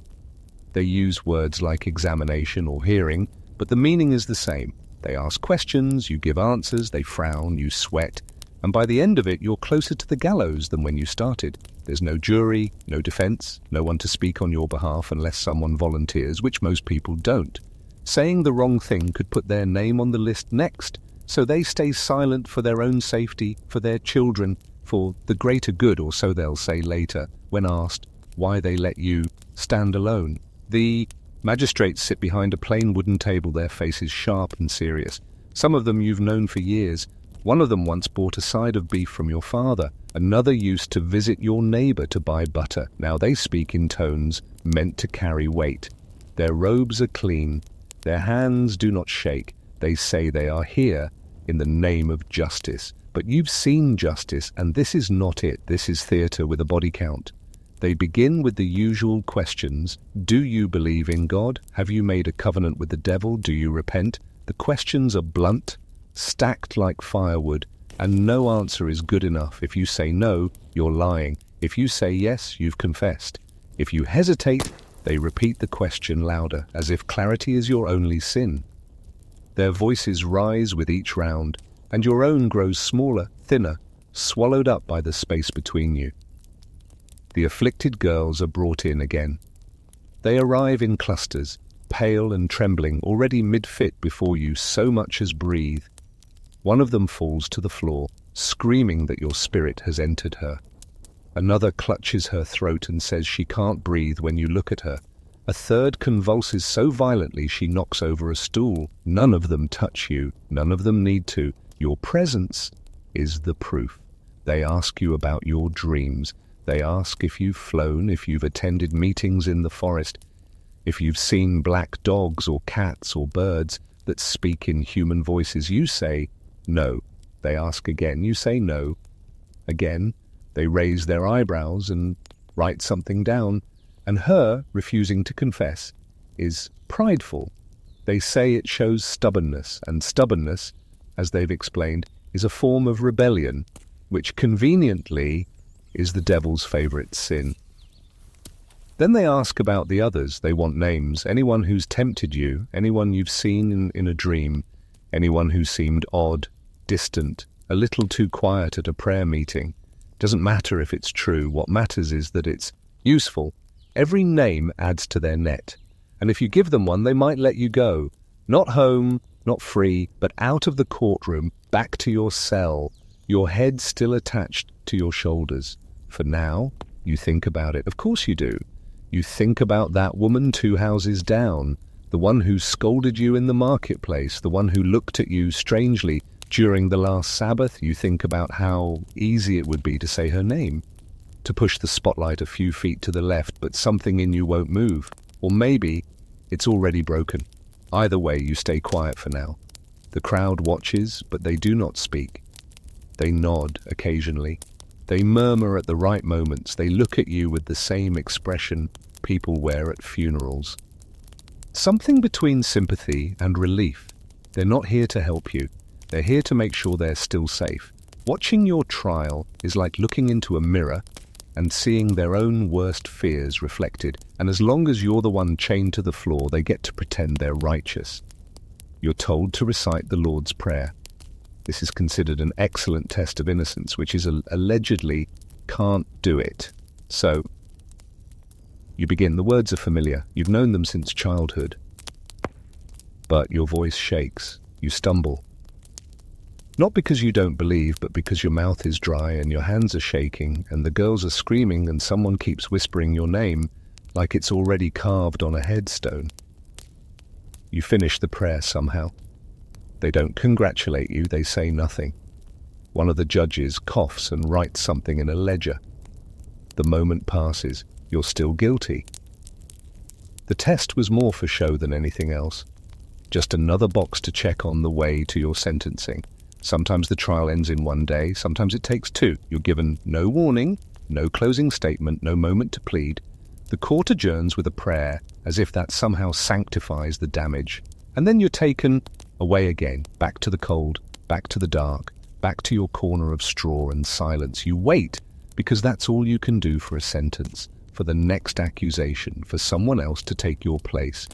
[SPEAKER 1] They use words like examination or hearing, but the meaning is the same. They ask questions, you give answers, they frown, you sweat, and by the end of it, you're closer to the gallows than when you started. There's no jury, no defense, no one to speak on your behalf unless someone volunteers, which most people don't. Saying the wrong thing could put their name on the list next, so they stay silent for their own safety, for their children, for the greater good, or so they'll say later, when asked why they let you stand alone. The magistrates sit behind a plain wooden table, their faces sharp and serious. Some of them you've known for years. One of them once bought a side of beef from your father. Another used to visit your neighbor to buy butter. Now they speak in tones meant to carry weight. Their robes are clean. Their hands do not shake. They say they are here in the name of justice. But you've seen justice, and this is not it. This is theater with a body count. They begin with the usual questions. Do you believe in God? Have you made a covenant with the devil? Do you repent? The questions are blunt, stacked like firewood, and no answer is good enough. If you say no, you're lying. If you say yes, you've confessed. If you hesitate, they repeat the question louder, as if clarity is your only sin. Their voices rise with each round, and your own grows smaller, thinner, swallowed up by the space between you. The afflicted girls are brought in again. They arrive in clusters, pale and trembling, already mid-fit before you so much as breathe. One of them falls to the floor, screaming that your spirit has entered her. Another clutches her throat and says she can't breathe when you look at her. A third convulses so violently she knocks over a stool. None of them touch you. None of them need to. Your presence is the proof. They ask you about your dreams. They ask if you've flown, if you've attended meetings in the forest, if you've seen black dogs or cats or birds that speak in human voices. You say no. They ask again. You say no. Again, they raise their eyebrows and write something down, and her refusing to confess is prideful. They say it shows stubbornness, and stubbornness, as they've explained, is a form of rebellion, which conveniently is the devil's favorite sin. Then they ask about the others. They want names. Anyone who's tempted you, anyone you've seen in a dream, anyone who seemed odd, distant, a little too quiet at a prayer meeting. Doesn't matter if it's true. What matters is that it's useful. Every name adds to their net. And if you give them one, they might let you go. Not home, not free, but out of the courtroom, back to your cell, your head still attached to your shoulders. For now, you think about it. Of course you do. You think about that woman 2 houses down, the one who scolded you in the marketplace, the one who looked at you strangely during the last Sabbath. You think about how easy it would be to say her name, to push the spotlight a few feet to the left, but something in you won't move. Or maybe it's already broken. Either way, you stay quiet for now. The crowd watches, but they do not speak. They nod occasionally. They murmur at the right moments. They look at you with the same expression people wear at funerals. Something between sympathy and relief. They're not here to help you. They're here to make sure they're still safe. Watching your trial is like looking into a mirror and seeing their own worst fears reflected. And as long as you're the one chained to the floor, they get to pretend they're righteous. You're told to recite the Lord's Prayer. This is considered an excellent test of innocence, which is allegedly can't do it. So, you begin. The words are familiar. You've known them since childhood. But your voice shakes. You stumble. Not because you don't believe, but because your mouth is dry and your hands are shaking and the girls are screaming and someone keeps whispering your name like it's already carved on a headstone. You finish the prayer somehow. They don't congratulate you, they say nothing. One of the judges coughs and writes something in a ledger. The moment passes. You're still guilty. The test was more for show than anything else. Just another box to check on the way to your sentencing. Sometimes the trial ends in one day, sometimes it takes two. You're given no warning, no closing statement, no moment to plead. The court adjourns with a prayer, as if that somehow sanctifies the damage. And then you're taken away again, back to the cold, back to the dark, back to your corner of straw and silence. You wait, because that's all you can do for a sentence, for the next accusation, for someone else to take your place.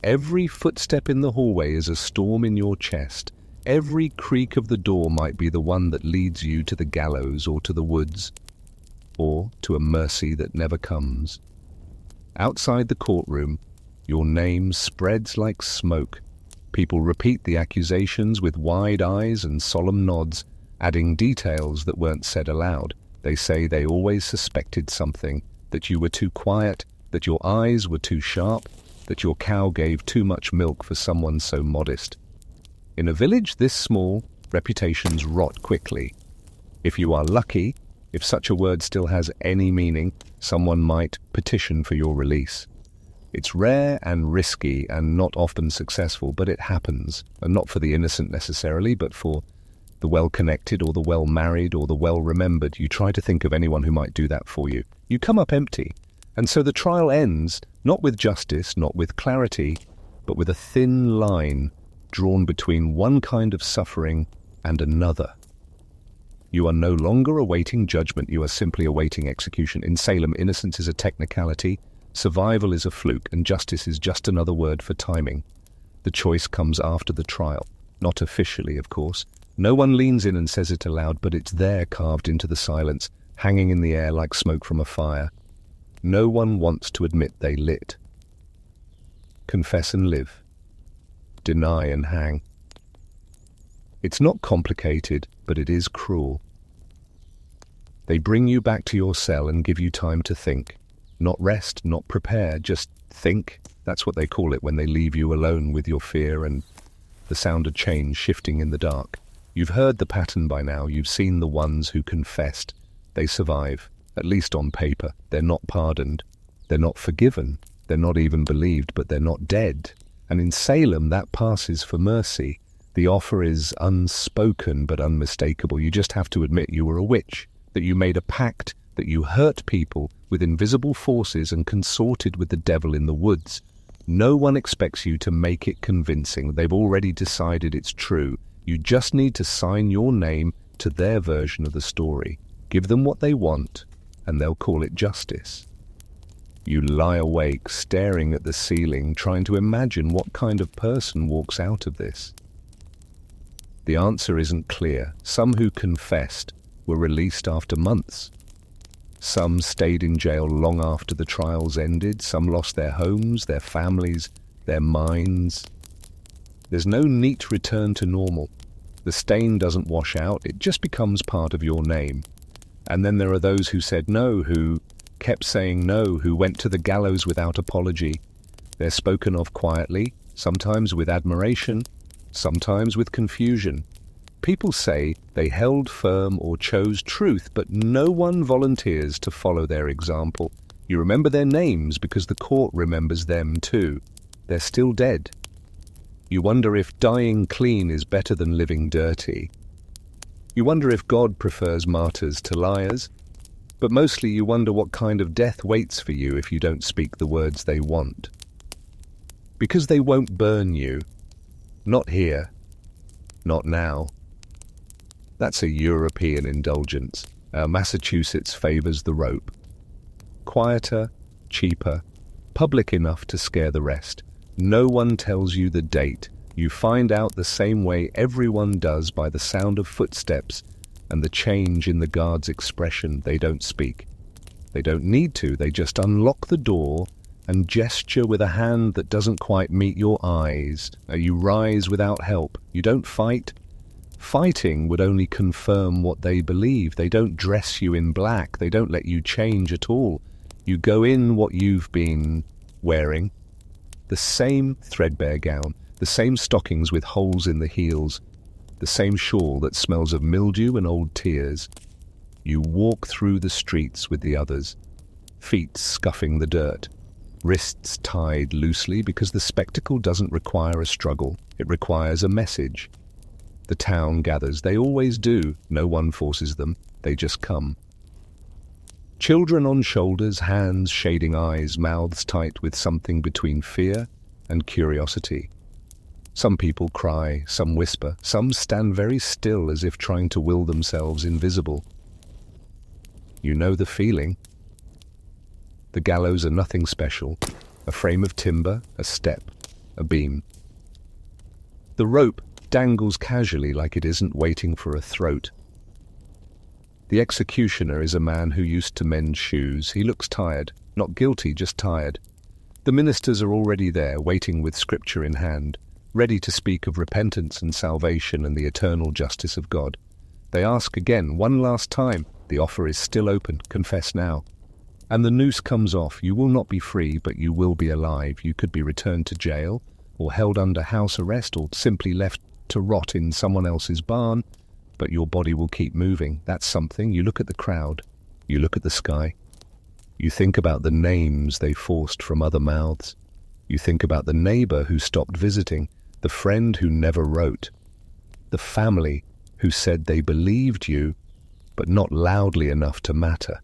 [SPEAKER 1] Every footstep in the hallway is a storm in your chest. Every creak of the door might be the one that leads you to the gallows or to the woods, or to a mercy that never comes. Outside the courtroom, your name spreads like smoke. People repeat the accusations with wide eyes and solemn nods, adding details that weren't said aloud. They say they always suspected something, that you were too quiet, that your eyes were too sharp, that your cow gave too much milk for someone so modest. In a village this small, reputations rot quickly. If you are lucky, if such a word still has any meaning, someone might petition for your release. It's rare and risky and not often successful, but it happens, and not for the innocent necessarily, but for the well-connected or the well-married or the well-remembered. You try to think of anyone who might do that for you. You come up empty. And so the trial ends, not with justice, not with clarity, but with a thin line drawn between one kind of suffering and another. You are no longer awaiting judgment, you are simply awaiting execution. In Salem, innocence is a technicality, survival is a fluke, and justice is just another word for timing. The choice comes after the trial, not officially, of course. No one leans in and says it aloud, but it's there carved into the silence, hanging in the air like smoke from a fire. No one wants to admit they lit. Confess and live. Deny and hang. It's not complicated, but it is cruel. They bring you back to your cell and give you time to think. Not rest, not prepare, just think. That's what they call it when they leave you alone with your fear and the sound of change shifting in the dark. You've heard the pattern by now. You've seen the ones who confessed. They survive, at least on paper. They're not pardoned. They're not forgiven. They're not even believed, but they're not dead. And in Salem, that passes for mercy. The offer is unspoken but unmistakable. You just have to admit you were a witch, that you made a pact, that you hurt people with invisible forces and consorted with the devil in the woods. No one expects you to make it convincing. They've already decided it's true. You just need to sign your name to their version of the story. Give them what they want, and they'll call it justice. You lie awake, staring at the ceiling, trying to imagine what kind of person walks out of this. The answer isn't clear. Some who confessed were released after months. Some stayed in jail long after the trials ended. Some lost their homes, their families, their minds. There's no neat return to normal. The stain doesn't wash out, it just becomes part of your name. And then there are those who said no, who kept saying no, who went to the gallows without apology. They're spoken of quietly, sometimes with admiration, sometimes with confusion. People say they held firm or chose truth, but no one volunteers to follow their example. You remember their names because the court remembers them too. They're still dead. You wonder if dying clean is better than living dirty. You wonder if God prefers martyrs to liars. But mostly you wonder what kind of death waits for you if you don't speak the words they want. Because they won't burn you. Not here. Not now. That's a European indulgence. Massachusetts favors the rope. Quieter, cheaper, public enough to scare the rest. No one tells you the date. You find out the same way everyone does by the sound of footsteps and the change in the guard's expression. They don't speak. They don't need to. They just unlock the door and gesture with a hand that doesn't quite meet your eyes. You rise without help. You don't fight. Fighting would only confirm what they believe. They don't dress you in black. They don't let you change at all. You go in what you've been wearing. The same threadbare gown, the same stockings with holes in the heels, the same shawl that smells of mildew and old tears. You walk through the streets with the others, feet scuffing the dirt, wrists tied loosely because the spectacle doesn't require a struggle. It requires a message. The town gathers. They always do. No one forces them. They just come. Children on shoulders, hands shading eyes, mouths tight with something between fear and curiosity. Some people cry, some whisper, some stand very still as if trying to will themselves invisible. You know the feeling. The gallows are nothing special. A frame of timber, a step, a beam. The rope dangles casually like it isn't waiting for a throat. The executioner is a man who used to mend shoes. He looks tired, not guilty, just tired. The ministers are already there, waiting with scripture in hand, ready to speak of repentance and salvation and the eternal justice of God. They ask again, one last time. The offer is still open. Confess now. And the noose comes off. You will not be free, but you will be alive. You could be returned to jail, or held under house arrest, or simply left to rot in someone else's barn, but your body will keep moving. That's something. You look at the crowd. You look at the sky. You think about the names they forced from other mouths. You think about the neighbor who stopped visiting, the friend who never wrote, the family who said they believed you, but not loudly enough to matter.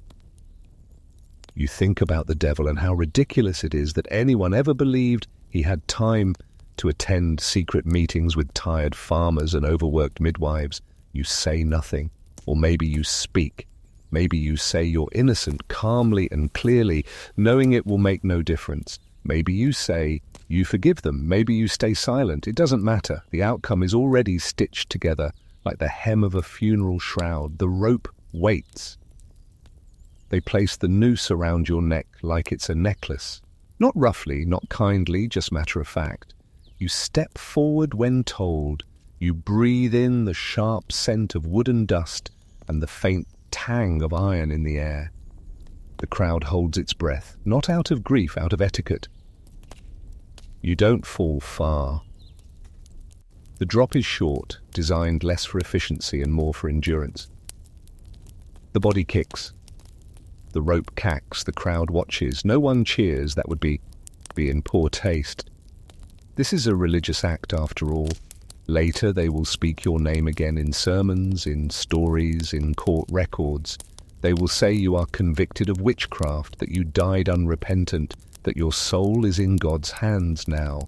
[SPEAKER 1] You think about the devil and how ridiculous it is that anyone ever believed he had time to attend secret meetings with tired farmers and overworked midwives. You say nothing, or maybe you speak. Maybe you say you're innocent calmly and clearly, knowing it will make no difference. Maybe you say you forgive them. Maybe you stay silent. It doesn't matter. The outcome is already stitched together like the hem of a funeral shroud. The rope waits. They place the noose around your neck like it's a necklace. Not roughly, not kindly, just matter of fact. You step forward when told. You breathe in the sharp scent of wood and dust and the faint tang of iron in the air. The crowd holds its breath, not out of grief, out of etiquette. You don't fall far. The drop is short, designed less for efficiency and more for endurance. The body kicks. The rope cacks. The crowd watches. No one cheers. That would be in poor taste. This is a religious act after all. Later they will speak your name again in sermons, in stories, in court records. They will say you are convicted of witchcraft, that you died unrepentant, that your soul is in God's hands now.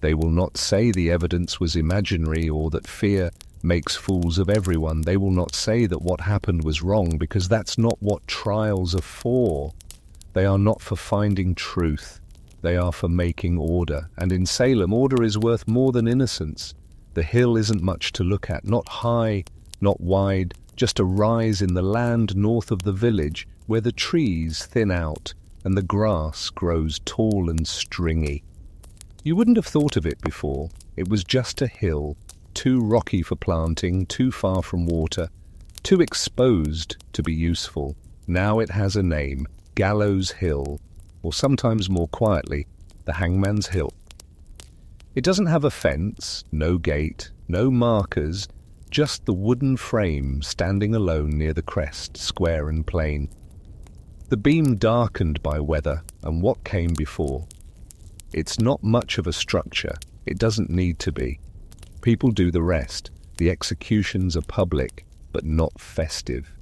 [SPEAKER 1] They will not say the evidence was imaginary or that fear makes fools of everyone. They will not say that what happened was wrong, because that's not what trials are for. They are not for finding truth. They are for making order. And in Salem, order is worth more than innocence. The hill isn't much to look at, not high, not wide, just a rise in the land north of the village where the trees thin out and the grass grows tall and stringy. You wouldn't have thought of it before. It was just a hill, too rocky for planting, too far from water, too exposed to be useful. Now it has a name, Gallows Hill, or sometimes more quietly, the Hangman's Hill. It doesn't have a fence, no gate, no markers, just the wooden frame standing alone near the crest, square and plain. The beam darkened by weather and what came before. It's not much of a structure. It doesn't need to be. People do the rest. The executions are public, but not festive.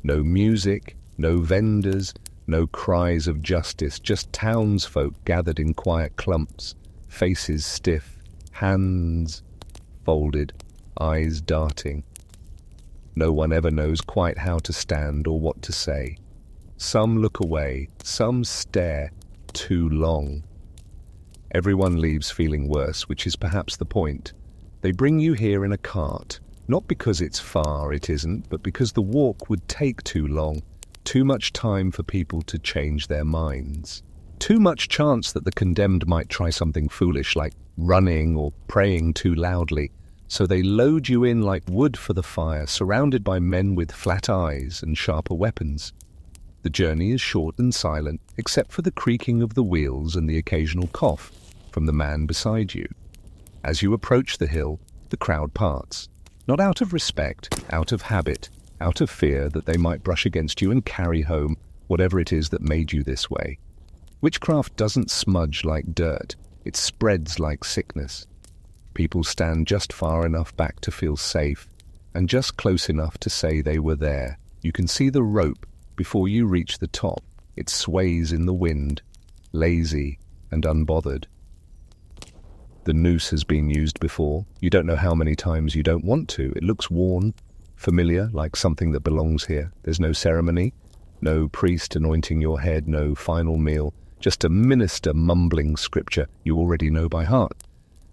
[SPEAKER 1] No music, no vendors, no cries of justice, just townsfolk gathered in quiet clumps, faces stiff, hands folded, eyes darting. No one ever knows quite how to stand or what to say. Some look away, some stare too long. Everyone leaves feeling worse, which is perhaps the point. They bring you here in a cart, not because it's far, it isn't, but because the walk would take too long, too much time for people to change their minds. Too much chance that the condemned might try something foolish like running or praying too loudly. So they load you in like wood for the fire, surrounded by men with flat eyes and sharper weapons. The journey is short and silent, except for the creaking of the wheels and the occasional cough from the man beside you. As you approach the hill, the crowd parts, not out of respect, out of habit, out of fear that they might brush against you and carry home whatever it is that made you this way. Witchcraft doesn't smudge like dirt, it spreads like sickness. People stand just far enough back to feel safe, and just close enough to say they were there. You can see the rope before you reach the top. It sways in the wind, lazy and unbothered. The noose has been used before. You don't know how many times you don't want to. It looks worn, familiar, like something that belongs here. There's no ceremony, no priest anointing your head, no final meal, just a minister mumbling scripture you already know by heart.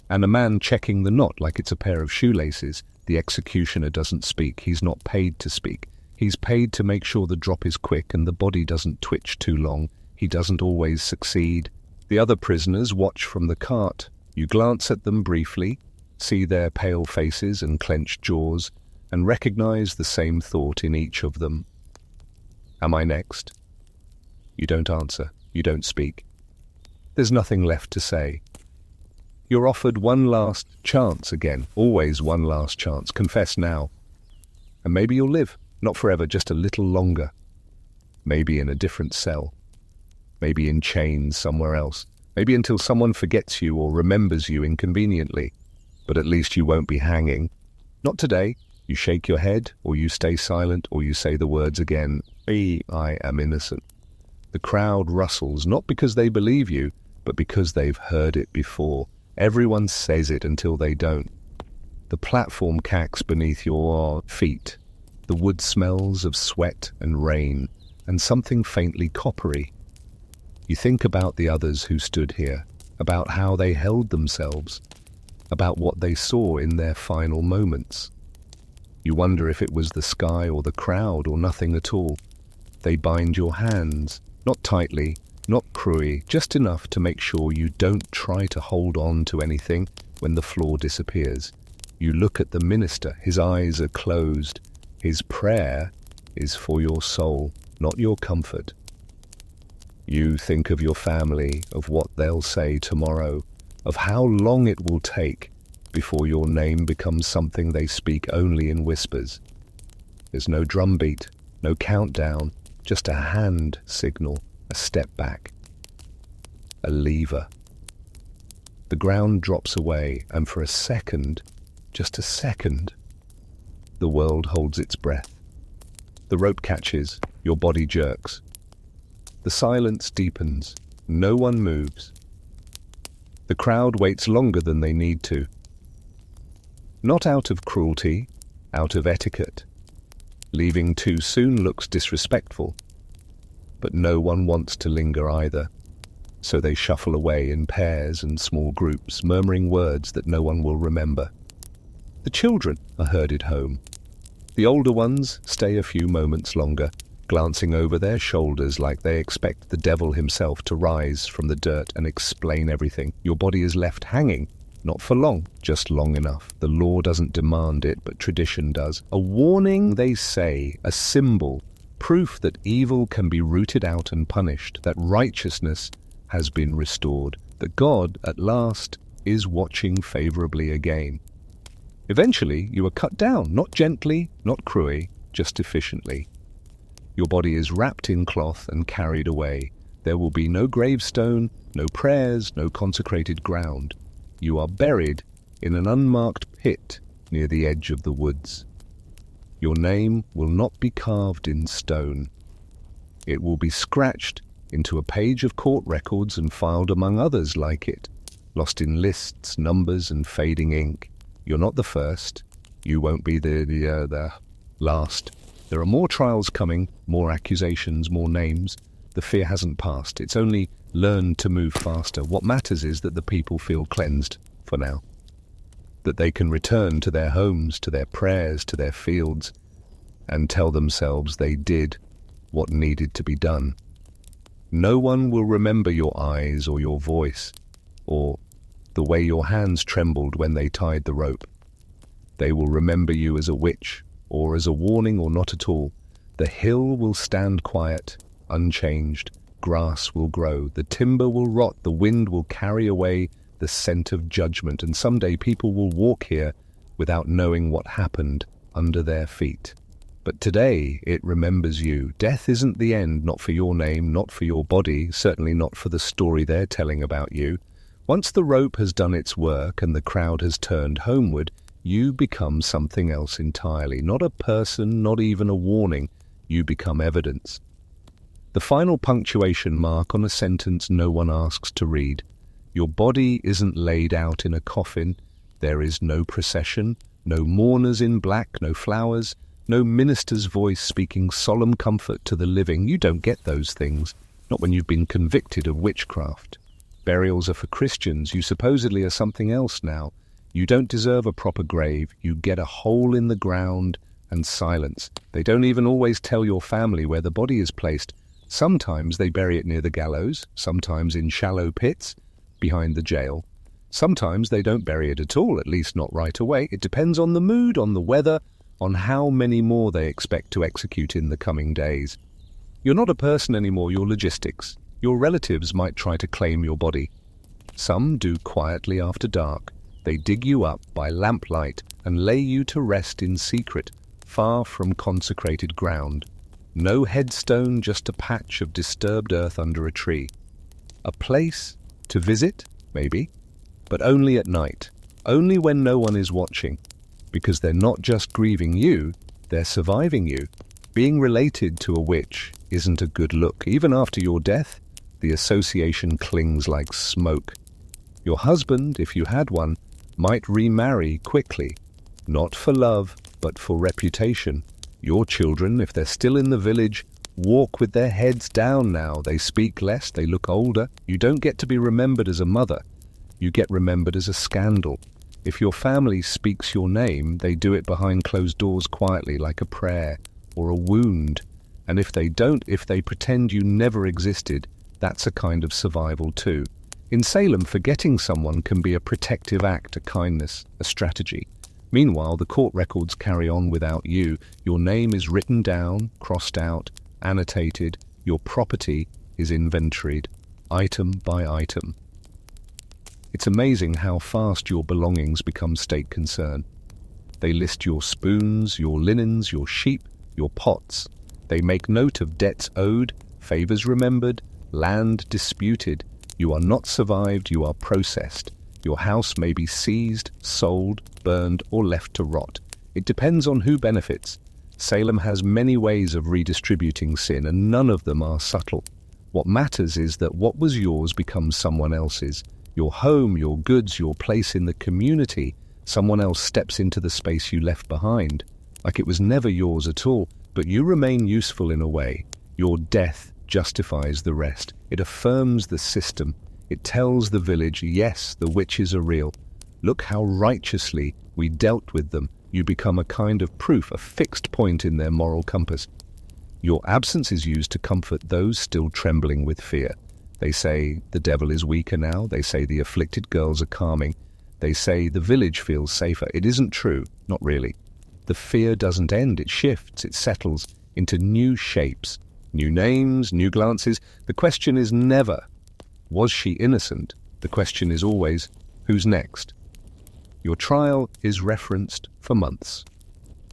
[SPEAKER 1] And a man checking the knot like it's a pair of shoelaces. The executioner doesn't speak. He's not paid to speak. He's paid to make sure the drop is quick and the body doesn't twitch too long. He doesn't always succeed. The other prisoners watch from the cart. You glance at them briefly, see their pale faces and clenched jaws, and recognize the same thought in each of them. Am I next? You don't answer. You don't speak. There's nothing left to say. You're offered one last chance again, always one last chance. Confess now. And maybe you'll live, not forever, just a little longer. Maybe in a different cell. Maybe in chains somewhere else. Maybe until someone forgets you or remembers you inconveniently. But at least you won't be hanging. Not today. You shake your head, or you stay silent, or you say the words again, I am innocent. The crowd rustles, not because they believe you, but because they've heard it before. Everyone says it until they don't. The platform cacks beneath your feet. The wood smells of sweat and rain, and something faintly coppery. You think about the others who stood here, about how they held themselves, about what they saw in their final moments. You wonder if it was the sky or the crowd or nothing at all. They bind your hands, not tightly, not cruelly, just enough to make sure you don't try to hold on to anything when the floor disappears. You look at the minister, his eyes are closed. His prayer is for your soul, not your comfort. You think of your family, of what they'll say tomorrow, of how long it will take before your name becomes something they speak only in whispers. There's no drumbeat, no countdown, just a hand signal, a step back, a lever. The ground drops away, and for a second, just a second, the world holds its breath. The rope catches, your body jerks. The silence deepens, no one moves. The crowd waits longer than they need to. Not out of cruelty, out of etiquette. Leaving too soon looks disrespectful. But no one wants to linger either. So they shuffle away in pairs and small groups, murmuring words that no one will remember. The children are herded home. The older ones stay a few moments longer, glancing over their shoulders like they expect the devil himself to rise from the dirt and explain everything. Your body is left hanging, not for long, just long enough. The law doesn't demand it, but tradition does. A warning, they say, a symbol, proof that evil can be rooted out and punished, that righteousness has been restored, that God, at last, is watching favorably again. Eventually, you are cut down, not gently, not cruelly, just efficiently. Your body is wrapped in cloth and carried away. There will be no gravestone, no prayers, no consecrated ground. You are buried in an unmarked pit near the edge of the woods. Your name will not be carved in stone. It will be scratched into a page of court records and filed among others like it, lost in lists, numbers, and fading ink. You're not the first. You won't be the last. There are more trials coming, more accusations, more names. The fear hasn't passed. It's only learned to move faster. What matters is that the people feel cleansed for now. That they can return to their homes, to their prayers, to their fields, and tell themselves they did what needed to be done. No one will remember your eyes or your voice, or the way your hands trembled when they tied the rope. They will remember you as a witch, or as a warning, or not at all. The hill will stand quiet, unchanged. Grass will grow, the timber will rot, the wind will carry away the scent of judgment, and someday people will walk here without knowing what happened under their feet. But today it remembers you. Death isn't the end, not for your name, not for your body, certainly not for the story they're telling about you. Once the rope has done its work and the crowd has turned homeward, you become something else entirely. Not a person, not even a warning. You become evidence. The final punctuation mark on a sentence no one asks to read. Your body isn't laid out in a coffin. There is no procession, no mourners in black, no flowers, no minister's voice speaking solemn comfort to the living. You don't get those things, not when you've been convicted of witchcraft. Burials are for Christians. You supposedly are something else now. You don't deserve a proper grave. You get a hole in the ground and silence. They don't even always tell your family where the body is placed. Sometimes they bury it near the gallows, sometimes in shallow pits behind the jail. Sometimes they don't bury it at all, at least not right away. It depends on the mood, on the weather, on how many more they expect to execute in the coming days. You're not a person anymore, you're logistics. Your relatives might try to claim your body. Some do quietly after dark. They dig you up by lamplight and lay you to rest in secret, far from consecrated ground. No headstone, just a patch of disturbed earth under a tree. A place to visit, maybe, but only at night, only when no one is watching, because they're not just grieving you, they're surviving you. Being related to a witch isn't a good look. Even after your death, the association clings like smoke. Your husband, if you had one, might remarry quickly, not for love, but for reputation. Your children, if they're still in the village, walk with their heads down now. They speak less, they look older. You don't get to be remembered as a mother. You get remembered as a scandal. If your family speaks your name, they do it behind closed doors quietly, like a prayer or a wound. And if they don't, if they pretend you never existed, that's a kind of survival too. In Salem, forgetting someone can be a protective act, a kindness, a strategy. Meanwhile, the court records carry on without you. Your name is written down, crossed out, annotated. Your property is inventoried, item by item. It's amazing how fast your belongings become state concern. They list your spoons, your linens, your sheep, your pots. They make note of debts owed, favors remembered, land disputed. You are not survived, you are processed. Your house may be seized, sold, burned, or left to rot. It depends on who benefits. Salem has many ways of redistributing sin, and none of them are subtle. What matters is that what was yours becomes someone else's. Your home, your goods, your place in the community. Someone else steps into the space you left behind. Like it was never yours at all, but you remain useful in a way. Your death justifies the rest. It affirms the system. It tells the village, yes, the witches are real. Look how righteously we dealt with them. You become a kind of proof, a fixed point in their moral compass. Your absence is used to comfort those still trembling with fear. They say the devil is weaker now. They say the afflicted girls are calming. They say the village feels safer. It isn't true, not really. The fear doesn't end. It shifts, it settles into new shapes, new names, new glances. The question is never, was she innocent? The question is always, who's next? Your trial is referenced for months.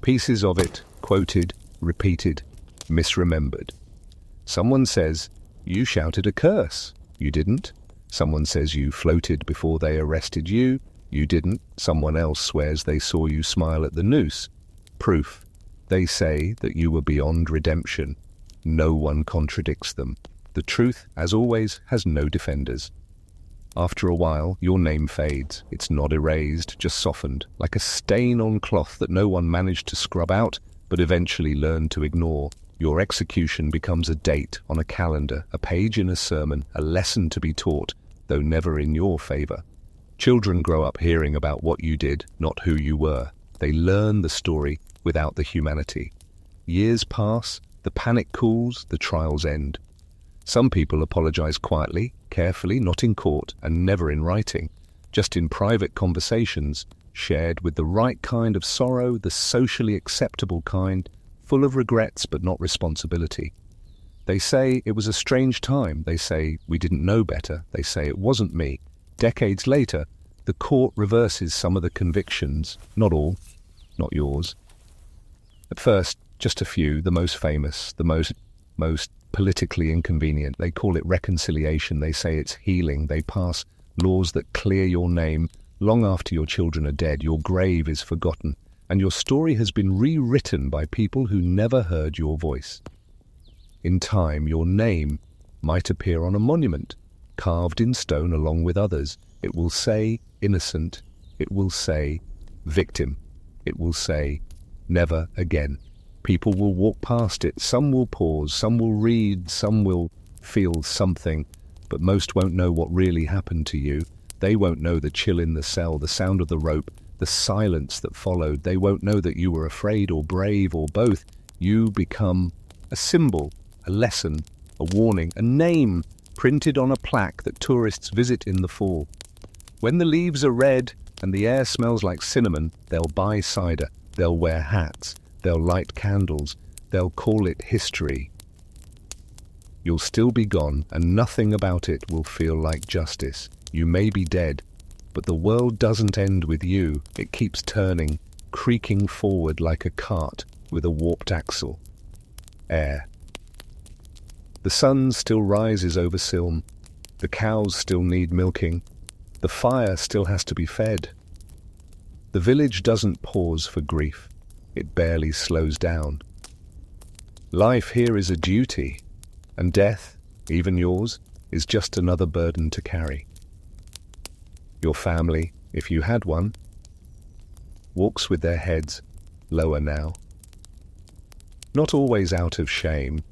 [SPEAKER 1] Pieces of it quoted, repeated, misremembered. Someone says, you shouted a curse. You didn't. Someone says you floated before they arrested you. You didn't. Someone else swears they saw you smile at the noose. Proof. They say that you were beyond redemption. No one contradicts them. The truth, as always, has no defenders. After a while, your name fades. It's not erased, just softened, like a stain on cloth that no one managed to scrub out, but eventually learned to ignore. Your execution becomes a date on a calendar, a page in a sermon, a lesson to be taught, though never in your favor. Children grow up hearing about what you did, not who you were. They learn the story without the humanity. Years pass, the panic cools, the trials end. Some people apologize quietly, carefully, not in court, and never in writing, just in private conversations, shared with the right kind of sorrow, the socially acceptable kind, full of regrets but not responsibility. They say it was a strange time. They say we didn't know better. They say it wasn't me. Decades later, the court reverses some of the convictions, not all, not yours. At first, just a few, the most famous, the most politically inconvenient. They call it reconciliation. They say it's healing. They pass laws that clear your name long after your children are dead. Your grave is forgotten, and your story has been rewritten by people who never heard your voice. In time, your name might appear on a monument, carved in stone along with others. It will say innocent. It will say victim. It will say never again. People will walk past it. Some will pause. Some will read. Some will feel something. But most won't know what really happened to you. They won't know the chill in the cell, the sound of the rope, the silence that followed. They won't know that you were afraid or brave or both. You become a symbol, a lesson, a warning, a name printed on a plaque that tourists visit in the fall. When the leaves are red and the air smells like cinnamon, they'll buy cider, they'll wear hats, they'll light candles, they'll call it history. You'll still be gone, and nothing about it will feel like justice. You may be dead, but the world doesn't end with you. It keeps turning, creaking forward like a cart with a warped axle. Air. The sun still rises over Salem. The cows still need milking. The fire still has to be fed. The village doesn't pause for grief. It barely slows down. Life here is a duty, and death, even yours, is just another burden to carry. Your family, if you had one, walks with their heads lower now. Not always out of shame.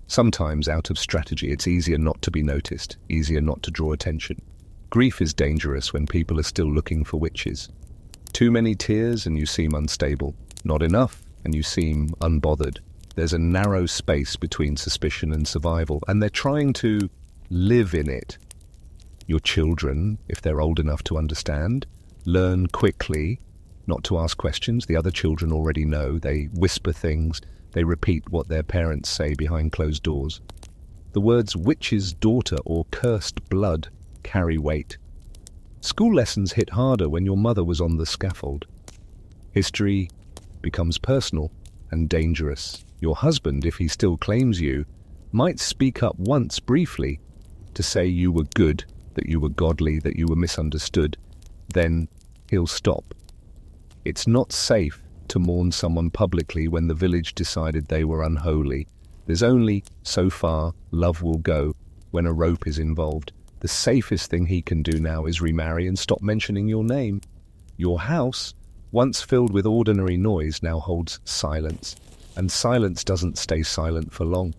[SPEAKER 1] Sometimes out of strategy. It's easier not to be noticed, easier not to draw attention. Grief is dangerous when people are still looking for witches. Too many tears and you seem unstable. Not enough and you seem unbothered. There's a narrow space between suspicion and survival, and they're trying to live in it. Your children, if they're old enough to understand, learn quickly not to ask questions. The other children already know. They whisper things. They repeat what their parents say behind closed doors. The words witch's daughter or cursed blood carry weight. School lessons hit harder when your mother was on the scaffold. History becomes personal and dangerous. Your husband, if he still claims you, might speak up once briefly to say you were good, that you were godly, that you were misunderstood. Then he'll stop. It's not safe to mourn someone publicly when the village decided they were unholy. There's only so far love will go when a rope is involved. The safest thing he can do now is remarry and stop mentioning your name. Your house, once filled with ordinary noise, now holds silence. And silence doesn't stay silent for long.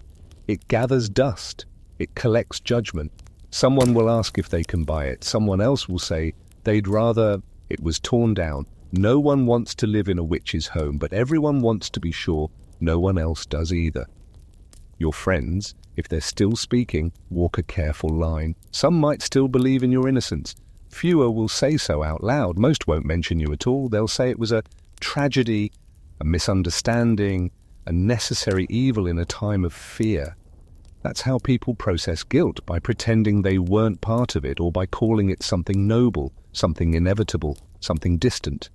[SPEAKER 1] It gathers dust. It collects judgment. Someone will ask if they can buy it. Someone else will say they'd rather it was torn down. No one wants to live in a witch's home, but everyone wants to be sure no one else does either. Your friends, if they're still speaking, walk a careful line. Some might still believe in your innocence. Fewer will say so out loud. Most won't mention you at all. They'll say it was a tragedy, a misunderstanding, a necessary evil in a time of fear. That's how people process guilt, by pretending they weren't part of it, or by calling it something noble, something inevitable, something distant.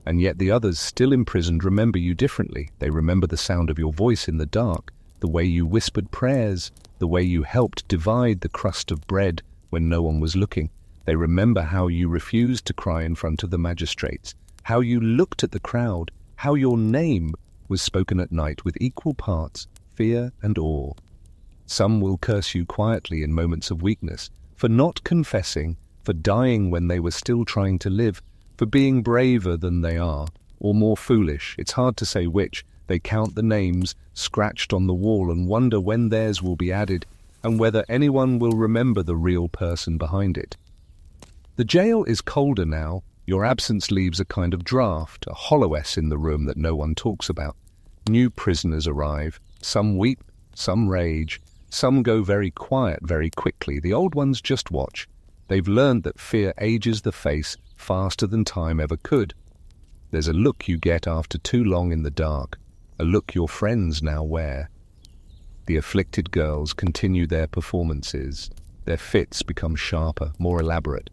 [SPEAKER 1] And yet the others, still imprisoned, remember you differently. They remember the sound of your voice in the dark, the way you whispered prayers, the way you helped divide the crust of bread when no one was looking. They remember how you refused to cry in front of the magistrates, how you looked at the crowd, how your name was spoken at night with equal parts fear and awe. Some will curse you quietly in moments of weakness, for not confessing, for dying when they were still trying to live, for being braver than they are, or more foolish. It's hard to say which. They count the names scratched on the wall and wonder when theirs will be added, and whether anyone will remember the real person behind it. The jail is colder now. Your absence leaves a kind of draft, a hollowess in the room that no one talks about. New prisoners arrive. Some weep, some rage, some go very quiet very quickly. The old ones just watch. They've learned that fear ages the face faster than time ever could. There's a look you get after too long in the dark, a look your friends now wear. The afflicted girls continue their performances. Their fits become sharper, more elaborate.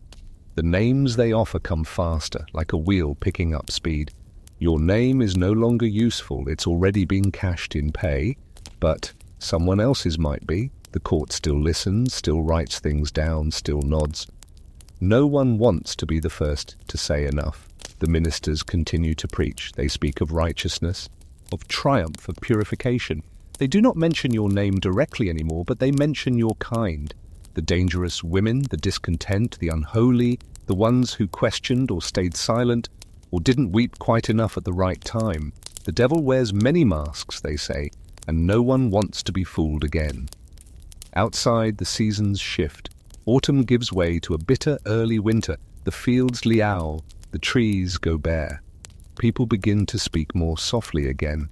[SPEAKER 1] The names they offer come faster, like a wheel picking up speed. Your name is no longer useful, it's already been cashed in pay, but someone else's might be. The court still listens, still writes things down, still nods. No one wants to be the first to say enough. The ministers continue to preach. They speak of righteousness, of triumph, of purification. They do not mention your name directly anymore, but they mention your kind. The dangerous women, the discontent, the unholy, the ones who questioned or stayed silent, or didn't weep quite enough at the right time. The devil wears many masks, they say, and no one wants to be fooled again. Outside, the seasons shift. Autumn gives way to a bitter early winter. The fields liao, the trees go bare. People begin to speak more softly again.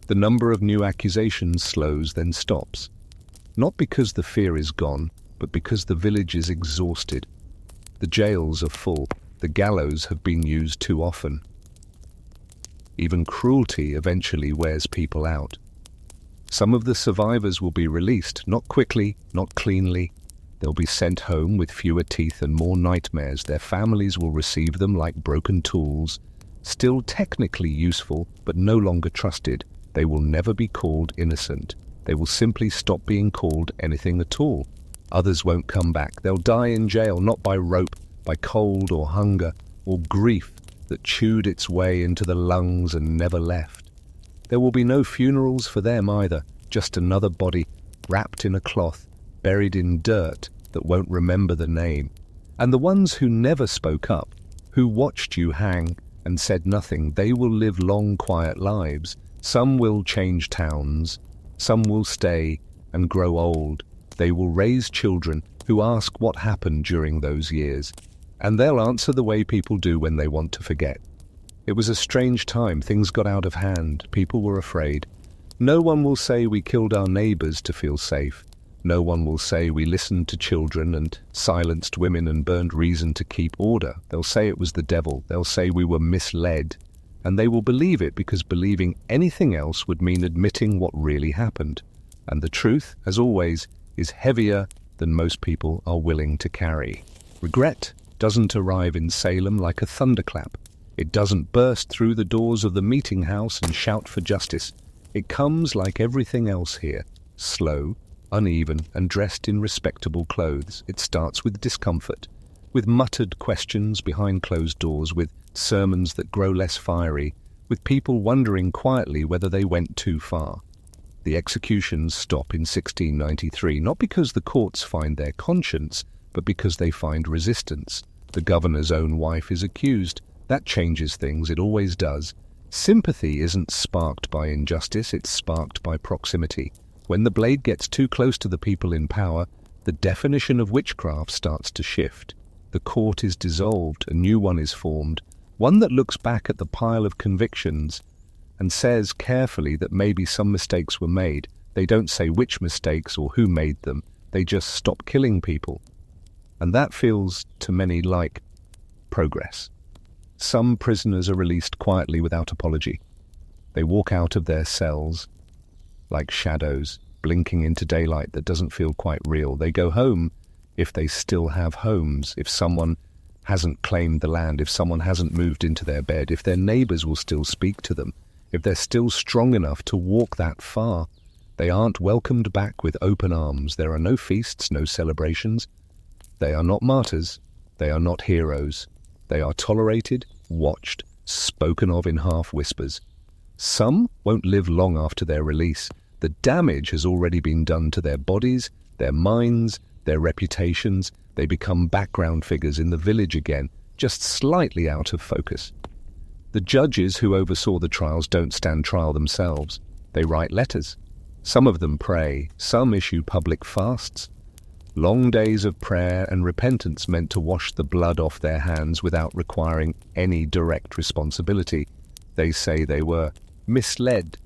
[SPEAKER 1] The number of new accusations slows, then stops. Not because the fear is gone, but because the village is exhausted. The jails are full. The gallows have been used too often. Even cruelty eventually wears people out. Some of the survivors will be released, not quickly, not cleanly. They'll be sent home with fewer teeth and more nightmares. Their families will receive them like broken tools, still technically useful, but no longer trusted. They will never be called innocent. They will simply stop being called anything at all. Others won't come back. They'll die in jail, not by rope, by cold or hunger, or grief that chewed its way into the lungs and never left. There will be no funerals for them either, just another body wrapped in a cloth, buried in dirt that won't remember the name. And the ones who never spoke up, who watched you hang and said nothing, they will live long, quiet lives. Some will change towns, some will stay and grow old. They will raise children who ask what happened during those years, and they'll answer the way people do when they want to forget. It was a strange time. Things got out of hand. People were afraid. No one will say we killed our neighbors to feel safe. No one will say we listened to children and silenced women and burned reason to keep order. They'll say it was the devil. They'll say we were misled. And they will believe it because believing anything else would mean admitting what really happened. And the truth, as always, is heavier than most people are willing to carry. Regret doesn't arrive in Salem like a thunderclap. It doesn't burst through the doors of the meeting house and shout for justice. It comes like everything else here, slow, uneven, and dressed in respectable clothes. It starts with discomfort, with muttered questions behind closed doors, with sermons that grow less fiery, with people wondering quietly whether they went too far. The executions stop in 1693, not because the courts find their conscience, but because they find resistance. The governor's own wife is accused. That changes things, it always does. Sympathy isn't sparked by injustice, it's sparked by proximity. When the blade gets too close to the people in power, the definition of witchcraft starts to shift. The court is dissolved, a new one is formed, one that looks back at the pile of convictions and says carefully that maybe some mistakes were made. They don't say which mistakes or who made them, they just stop killing people. And that feels, to many, like progress. Some prisoners are released quietly without apology. They walk out of their cells like shadows, blinking into daylight that doesn't feel quite real. They go home if they still have homes, if someone hasn't claimed the land, if someone hasn't moved into their bed, if their neighbors will still speak to them, if they're still strong enough to walk that far. They aren't welcomed back with open arms. There are no feasts, no celebrations. They are not martyrs. They are not heroes. They are tolerated, watched, spoken of in half whispers. Some won't live long after their release. The damage has already been done to their bodies, their minds, their reputations. They become background figures in the village again, just slightly out of focus. The judges who oversaw the trials don't stand trial themselves. They write letters. Some of them pray, some issue public fasts. Long days of prayer and repentance meant to wash the blood off their hands without requiring any direct responsibility. They say they were misled,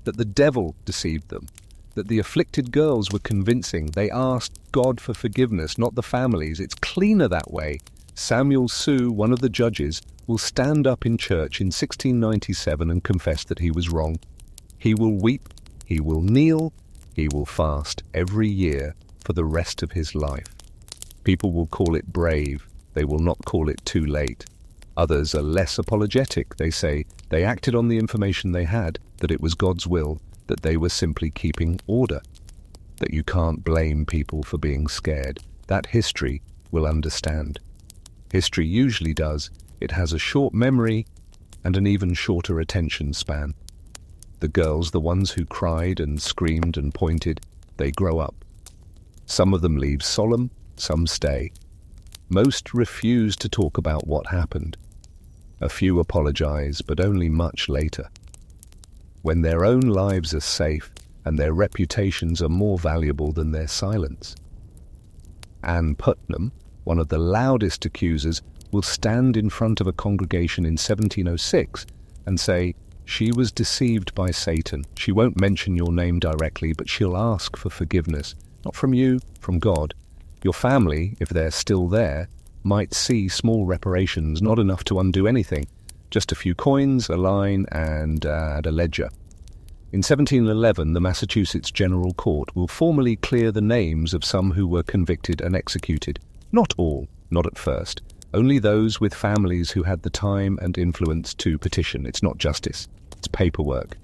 [SPEAKER 1] that the devil deceived them, that the afflicted girls were convincing. They asked God for forgiveness, not the families. It's cleaner that way. Samuel Sue, one of the judges, will stand up in church in 1697 and confess that he was wrong. He will weep, he will kneel, he will fast every year for the rest of his life. People will call it brave, they will not call it too late. Others are less apologetic. They say they acted on the information they had, that it was God's will, that they were simply keeping order, that you can't blame people for being scared. That history will understand. History usually does. It has a short memory and an even shorter attention span. The girls, the ones who cried and screamed and pointed, they grow up. Some of them leave solemn, some stay. Most refuse to talk about what happened. A few apologize, but only much later. When their own lives are safe and their reputations are more valuable than their silence. Anne Putnam, one of the loudest accusers, will stand in front of a congregation in 1706 and say, she was deceived by Satan. She won't mention your name directly, but she'll ask for forgiveness. Not from you, from God. Your family, if they're still there, might see small reparations, not enough to undo anything. Just a few coins, a line, and a ledger. In 1711, the Massachusetts General Court will formally clear the names of some who were convicted and executed. Not all, not at first. Only those with families who had the time and influence to petition. It's not justice, it's paperwork.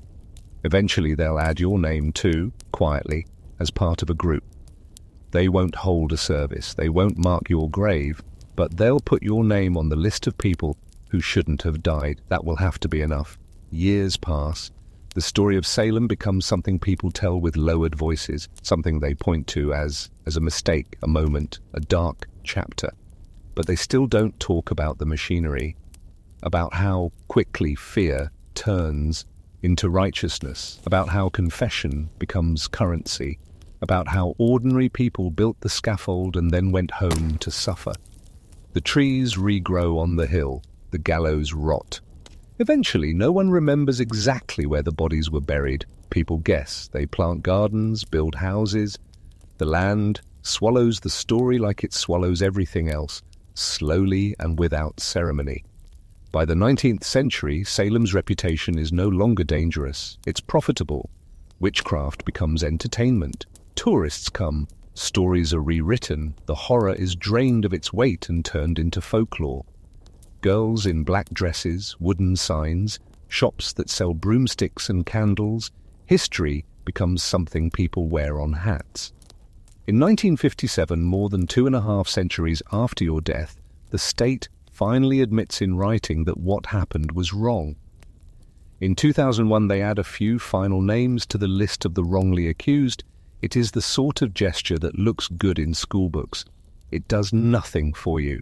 [SPEAKER 1] Eventually they'll add your name too, quietly, as part of a group. They won't hold a service, they won't mark your grave, but they'll put your name on the list of people who shouldn't have died. That will have to be enough. Years pass. The story of Salem becomes something people tell with lowered voices, something they point to as a mistake, a moment, a dark chapter. But they still don't talk about the machinery, about how quickly fear turns into righteousness, about how confession becomes currency, about how ordinary people built the scaffold and then went home to suffer. The trees regrow on the hill, the gallows rot. Eventually, no one remembers exactly where the bodies were buried. People guess. They plant gardens, build houses. The land swallows the story like it swallows everything else, slowly and without ceremony. By the 19th century, Salem's reputation is no longer dangerous. It's profitable. Witchcraft becomes entertainment. Tourists come. Stories are rewritten. The horror is drained of its weight and turned into folklore. Girls in black dresses, wooden signs, shops that sell broomsticks and candles. History becomes something people wear on hats. In 1957, more than 2.5 centuries after your death, the state finally admits in writing that what happened was wrong. In 2001, they add a few final names to the list of the wrongly accused. It is the sort of gesture that looks good in schoolbooks. It does nothing for you.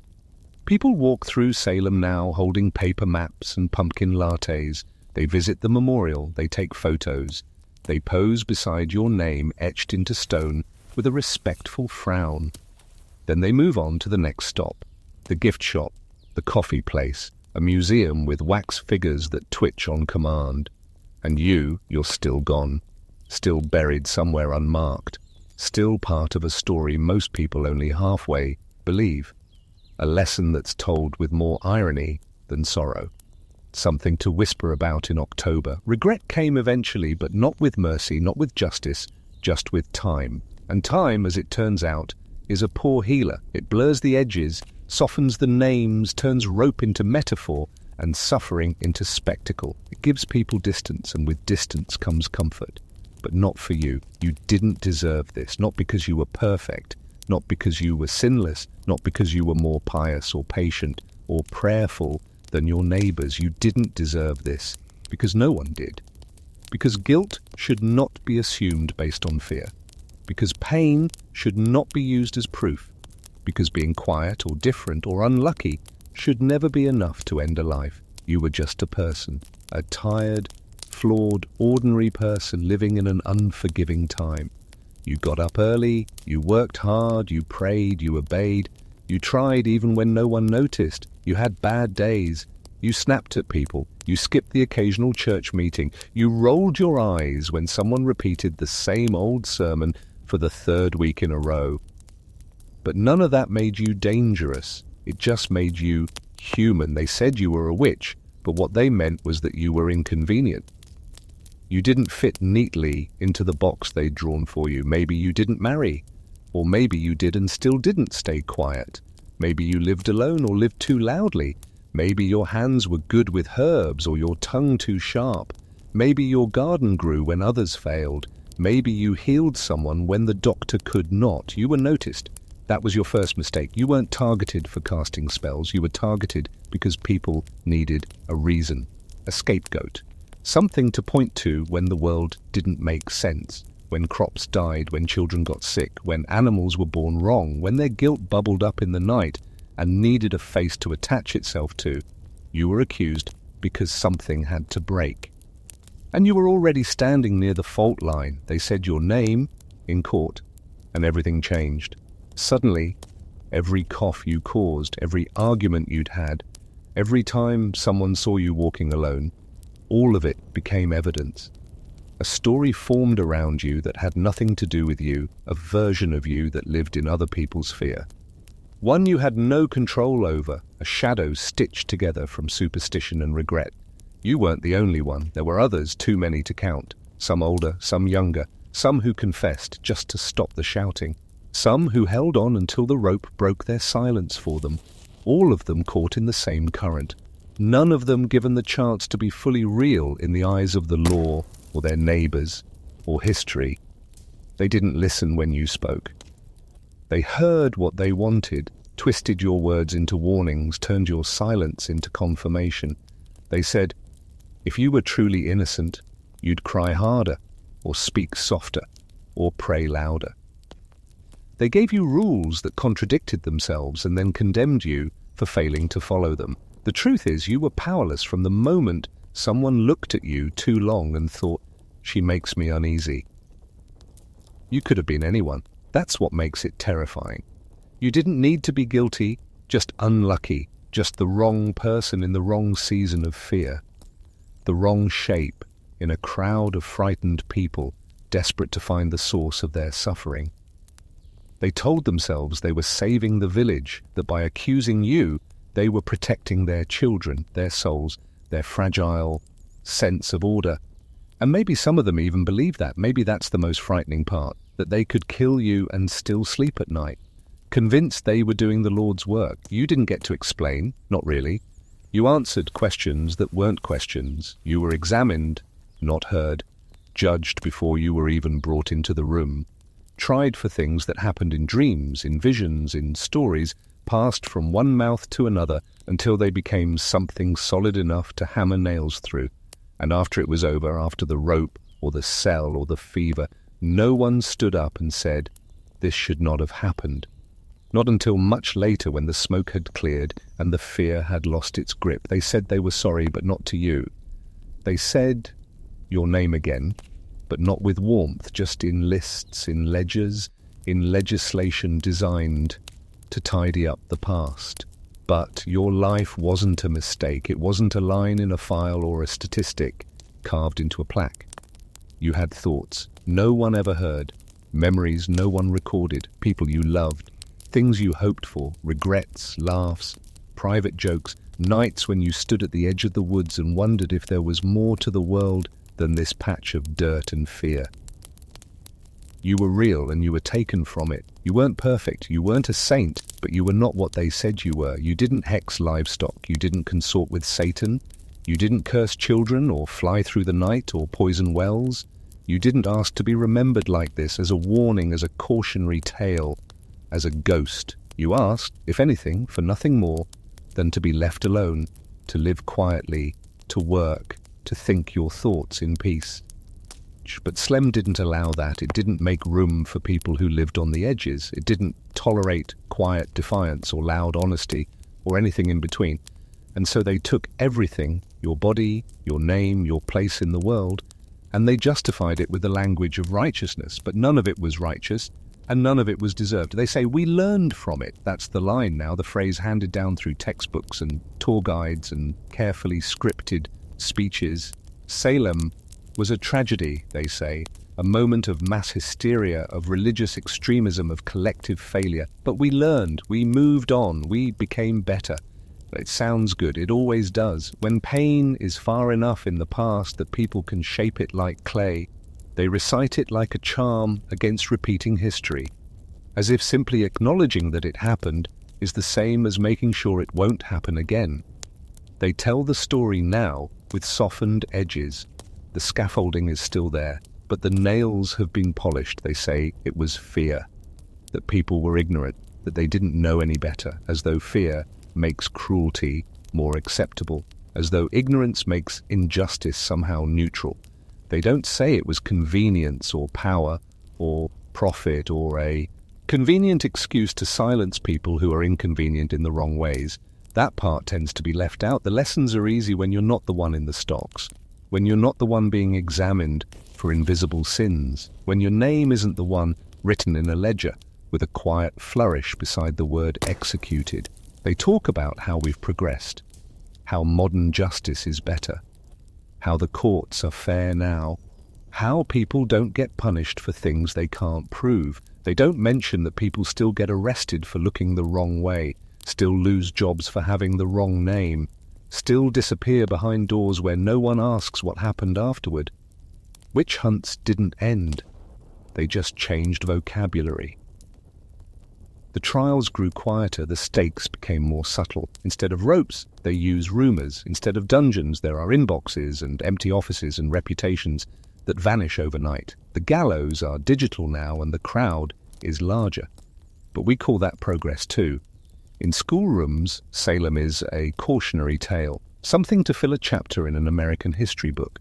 [SPEAKER 1] People walk through Salem now holding paper maps and pumpkin lattes. They visit the memorial, they take photos. They pose beside your name etched into stone with a respectful frown. Then they move on to the next stop, the gift shop, the coffee place, a museum with wax figures that twitch on command. And you're still gone, still buried somewhere unmarked, still part of a story most people only halfway believe. A lesson that's told with more irony than sorrow. Something to whisper about in October. Regret came eventually, but not with mercy, not with justice, just with time. And time, as it turns out, is a poor healer. It blurs the edges, softens the names, turns rope into metaphor, and suffering into spectacle. It gives people distance, and with distance comes comfort. But not for you. You didn't deserve this, not because you were perfect, not because you were sinless, not because you were more pious or patient or prayerful than your neighbors. You didn't deserve this, because no one did. Because guilt should not be assumed based on fear. Because pain should not be used as proof. Because being quiet or different or unlucky should never be enough to end a life. You were just a person, a tired, flawed, ordinary person living in an unforgiving time. You got up early, you worked hard, you prayed, you obeyed, you tried even when no one noticed, you had bad days, you snapped at people, you skipped the occasional church meeting, you rolled your eyes when someone repeated the same old sermon for the 3rd week in a row. But none of that made you dangerous. It just made you human. They said you were a witch, but what they meant was that you were inconvenient. You didn't fit neatly into the box they'd drawn for you. Maybe you didn't marry, or maybe you did and still didn't stay quiet. Maybe you lived alone or lived too loudly. Maybe your hands were good with herbs or your tongue too sharp. Maybe your garden grew when others failed. Maybe you healed someone when the doctor could not. You were noticed. That was your first mistake. You weren't targeted for casting spells. You were targeted because people needed a reason, a scapegoat, something to point to when the world didn't make sense, when crops died, when children got sick, when animals were born wrong, when their guilt bubbled up in the night and needed a face to attach itself to. You were accused because something had to break. And you were already standing near the fault line. They said your name in court, and everything changed. Suddenly, every cough you caused, every argument you'd had, every time someone saw you walking alone, all of it became evidence. A story formed around you that had nothing to do with you, a version of you that lived in other people's fear. One you had no control over, a shadow stitched together from superstition and regret. You weren't the only one. There were others, too many to count. Some older, some younger, some who confessed just to stop the shouting. Some who held on until the rope broke their silence for them. All of them caught in the same current. None of them given the chance to be fully real in the eyes of the law or their neighbors or history. They didn't listen when you spoke. They heard what they wanted, twisted your words into warnings, turned your silence into confirmation. They said, if you were truly innocent, you'd cry harder, or speak softer, or pray louder. They gave you rules that contradicted themselves and then condemned you for failing to follow them. The truth is, you were powerless from the moment someone looked at you too long and thought, she makes me uneasy. You could have been anyone. That's what makes it terrifying. You didn't need to be guilty, just unlucky, just the wrong person in the wrong season of fear. The wrong shape in a crowd of frightened people desperate to find the source of their suffering. They told themselves they were saving the village, that by accusing you, they were protecting their children, their souls, their fragile sense of order. And maybe some of them even believed that. Maybe that's the most frightening part, that they could kill you and still sleep at night. Convinced they were doing the Lord's work. You didn't get to explain, not really. You answered questions that weren't questions. You were examined, not heard, judged before you were even brought into the room, tried for things that happened in dreams, in visions, in stories, passed from one mouth to another until they became something solid enough to hammer nails through. And after it was over, after the rope or the cell or the fever, no one stood up and said, this should not have happened. Not until much later, when the smoke had cleared and the fear had lost its grip. They said they were sorry, but not to you. They said your name again, but not with warmth, just in lists, in ledgers, in legislation designed to tidy up the past. But your life wasn't a mistake. It wasn't a line in a file or a statistic carved into a plaque. You had thoughts no one ever heard, memories no one recorded, people you loved, things you hoped for, regrets, laughs, private jokes, nights when you stood at the edge of the woods and wondered if there was more to the world than this patch of dirt and fear. You were real and you were taken from it. You weren't perfect, you weren't a saint, but you were not what they said you were. You didn't hex livestock, you didn't consort with Satan, you didn't curse children or fly through the night or poison wells. You didn't ask to be remembered like this, as a warning, as a cautionary tale, as a ghost. You asked, if anything, for nothing more than to be left alone, to live quietly, to work, to think your thoughts in peace. But Salem didn't allow that. It didn't make room for people who lived on the edges. It didn't tolerate quiet defiance or loud honesty or anything in between. And so they took everything, your body, your name, your place in the world, and they justified it with the language of righteousness. But none of it was righteous, and none of it was deserved. They say, we learned from it. That's the line now, the phrase handed down through textbooks and tour guides and carefully scripted speeches. Salem was a tragedy, they say, a moment of mass hysteria, of religious extremism, of collective failure. But we learned, we moved on, we became better. It sounds good, it always does. When pain is far enough in the past that people can shape it like clay, they recite it like a charm against repeating history, as if simply acknowledging that it happened is the same as making sure it won't happen again. They tell the story now with softened edges. The scaffolding is still there, but the nails have been polished. They say it was fear, that people were ignorant, that they didn't know any better, as though fear makes cruelty more acceptable, as though ignorance makes injustice somehow neutral. They don't say it was convenience or power or profit or a convenient excuse to silence people who are inconvenient in the wrong ways. That part tends to be left out. The lessons are easy when you're not the one in the stocks, when you're not the one being examined for invisible sins, when your name isn't the one written in a ledger with a quiet flourish beside the word executed. They talk about how we've progressed, how modern justice is better, how the courts are fair now, how people don't get punished for things they can't prove. They don't mention that people still get arrested for looking the wrong way, still lose jobs for having the wrong name, still disappear behind doors where no one asks what happened afterward. Witch hunts didn't end. They just changed vocabulary. The trials grew quieter, the stakes became more subtle. Instead of ropes, they use rumors. Instead of dungeons, there are inboxes and empty offices and reputations that vanish overnight. The gallows are digital now and the crowd is larger. But we call that progress too. In schoolrooms, Salem is a cautionary tale, something to fill a chapter in an American history book.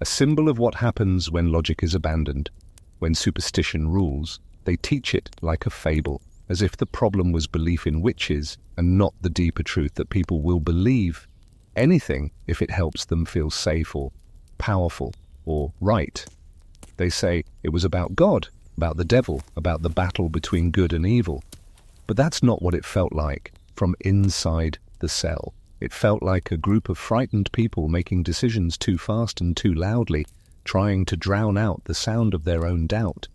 [SPEAKER 1] A symbol of what happens when logic is abandoned, when superstition rules. They teach it like a fable, as if the problem was belief in witches and not the deeper truth that people will believe anything if it helps them feel safe or powerful or right. They say it was about God, about the devil, about the battle between good and evil. But that's not what it felt like from inside the cell. It felt like a group of frightened people making decisions too fast and too loudly, trying to drown out the sound of their own doubt.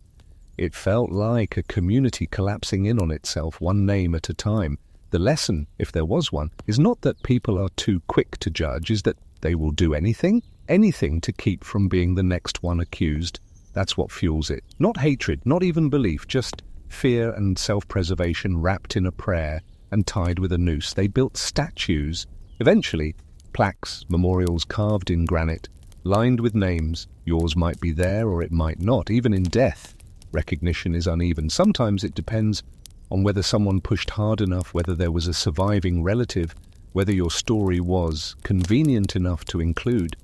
[SPEAKER 1] It felt like a community collapsing in on itself, one name at a time. The lesson, if there was one, is not that people are too quick to judge, is that they will do anything to keep from being the next one accused. That's what fuels it. Not hatred, not even belief, just fear and self-preservation wrapped in a prayer and tied with a noose. They built statues, eventually plaques, memorials carved in granite, lined with names. Yours might be there or it might not. Even in death, recognition is uneven. Sometimes it depends on whether someone pushed hard enough, whether there was a surviving relative, whether your story was convenient enough to include.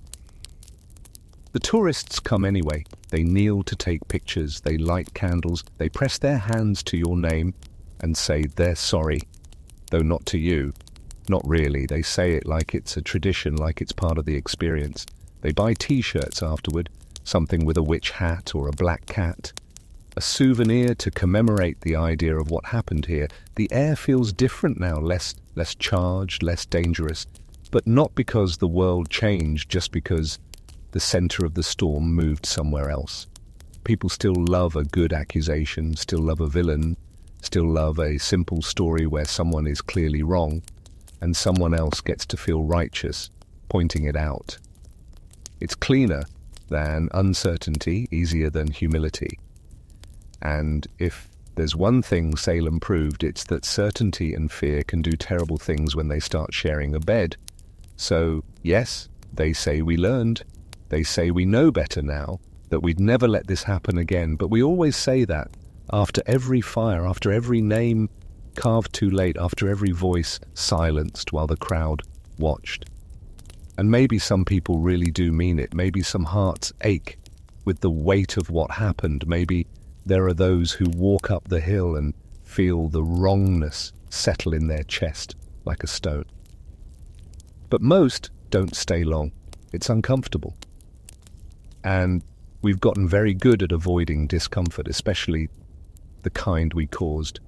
[SPEAKER 1] The tourists come anyway. They kneel to take pictures, they light candles, they press their hands to your name and say they're sorry, though not to you. Not really. They say it like it's a tradition, like it's part of the experience. They buy t-shirts afterward, something with a witch hat or a black cat, a souvenir to commemorate the idea of what happened here. The air feels different now, less charged, less dangerous, but not because the world changed, just because the center of the storm moved somewhere else. People still love a good accusation, still love a villain, still love a simple story where someone is clearly wrong and someone else gets to feel righteous, pointing it out. It's cleaner than uncertainty, easier than humility. And if there's one thing Salem proved, it's that certainty and fear can do terrible things when they start sharing a bed. So, yes, they say we learned. They say we know better now, that we'd never let this happen again. But we always say that after every fire, after every name carved too late, after every voice silenced while the crowd watched. And maybe some people really do mean it. Maybe some hearts ache with the weight of what happened. Maybe there are those who walk up the hill and feel the wrongness settle in their chest like a stone. But most don't stay long. It's uncomfortable. And we've gotten very good at avoiding discomfort, especially the kind we caused.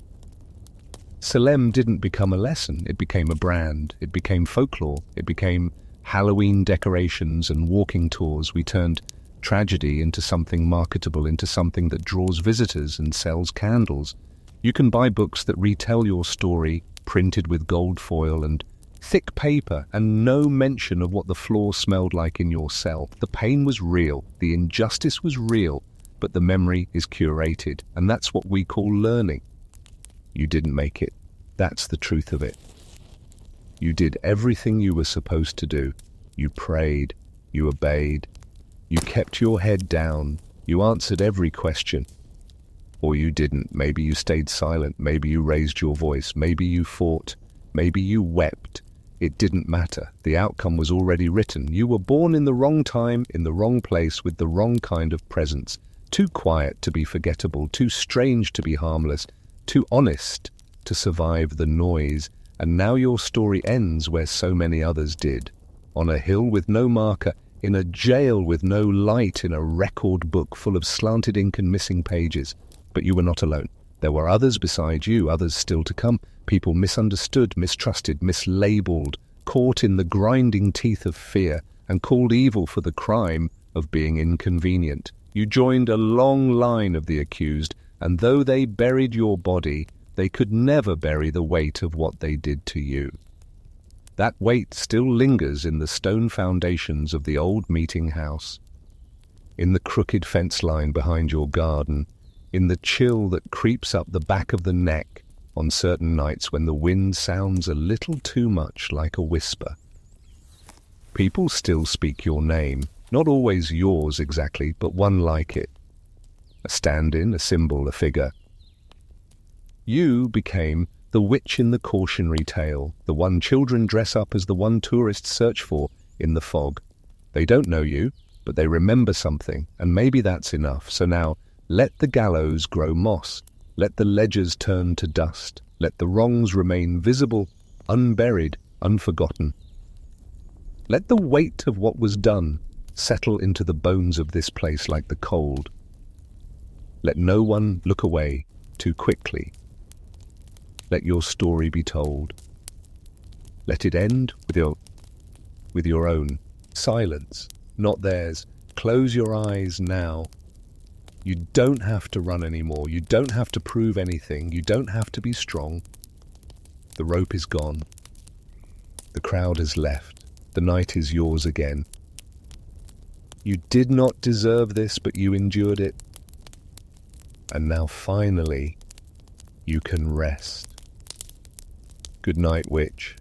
[SPEAKER 1] Salem didn't become a lesson. It became a brand. It became folklore. It became Halloween decorations and walking tours. We turned tragedy into something marketable, into something that draws visitors and sells candles. You can buy books that retell your story, printed with gold foil and thick paper, and no mention of what the floor smelled like in your cell. The pain was real, the injustice was real, but the memory is curated, and that's what we call learning. You didn't make it. That's the truth of it. You did everything you were supposed to do. You prayed, you obeyed, you kept your head down, you answered every question. Or you didn't. Maybe you stayed silent, maybe you raised your voice, maybe you fought, maybe you wept. It didn't matter. The outcome was already written. You were born in the wrong time, in the wrong place, with the wrong kind of presence. Too quiet to be forgettable, too strange to be harmless, too honest to survive the noise. And now your story ends where so many others did. On a hill with no marker, in a jail with no light, in a record book full of slanted ink and missing pages. But you were not alone. There were others beside you, others still to come. People misunderstood, mistrusted, mislabeled, caught in the grinding teeth of fear, and called evil for the crime of being inconvenient. You joined a long line of the accused, and though they buried your body, they could never bury the weight of what they did to you. That weight still lingers in the stone foundations of the old meeting house, in the crooked fence line behind your garden, in the chill that creeps up the back of the neck on certain nights when the wind sounds a little too much like a whisper. People still speak your name, not always yours exactly, but one like it. A stand-in, a symbol, a figure. You became the witch in the cautionary tale, the one children dress up as, the one tourists search for in the fog. They don't know you, but they remember something, and maybe that's enough. So now, let the gallows grow moss. Let the ledgers turn to dust. Let the wrongs remain visible, unburied, unforgotten. Let the weight of what was done settle into the bones of this place like the cold. Let no one look away too quickly. Let your story be told. Let it end with your own silence, not theirs. Close your eyes now. You don't have to run anymore. You don't have to prove anything. You don't have to be strong. The rope is gone. The crowd has left. The night is yours again. You did not deserve this, but you endured it. And now finally, you can rest. Good night, witch.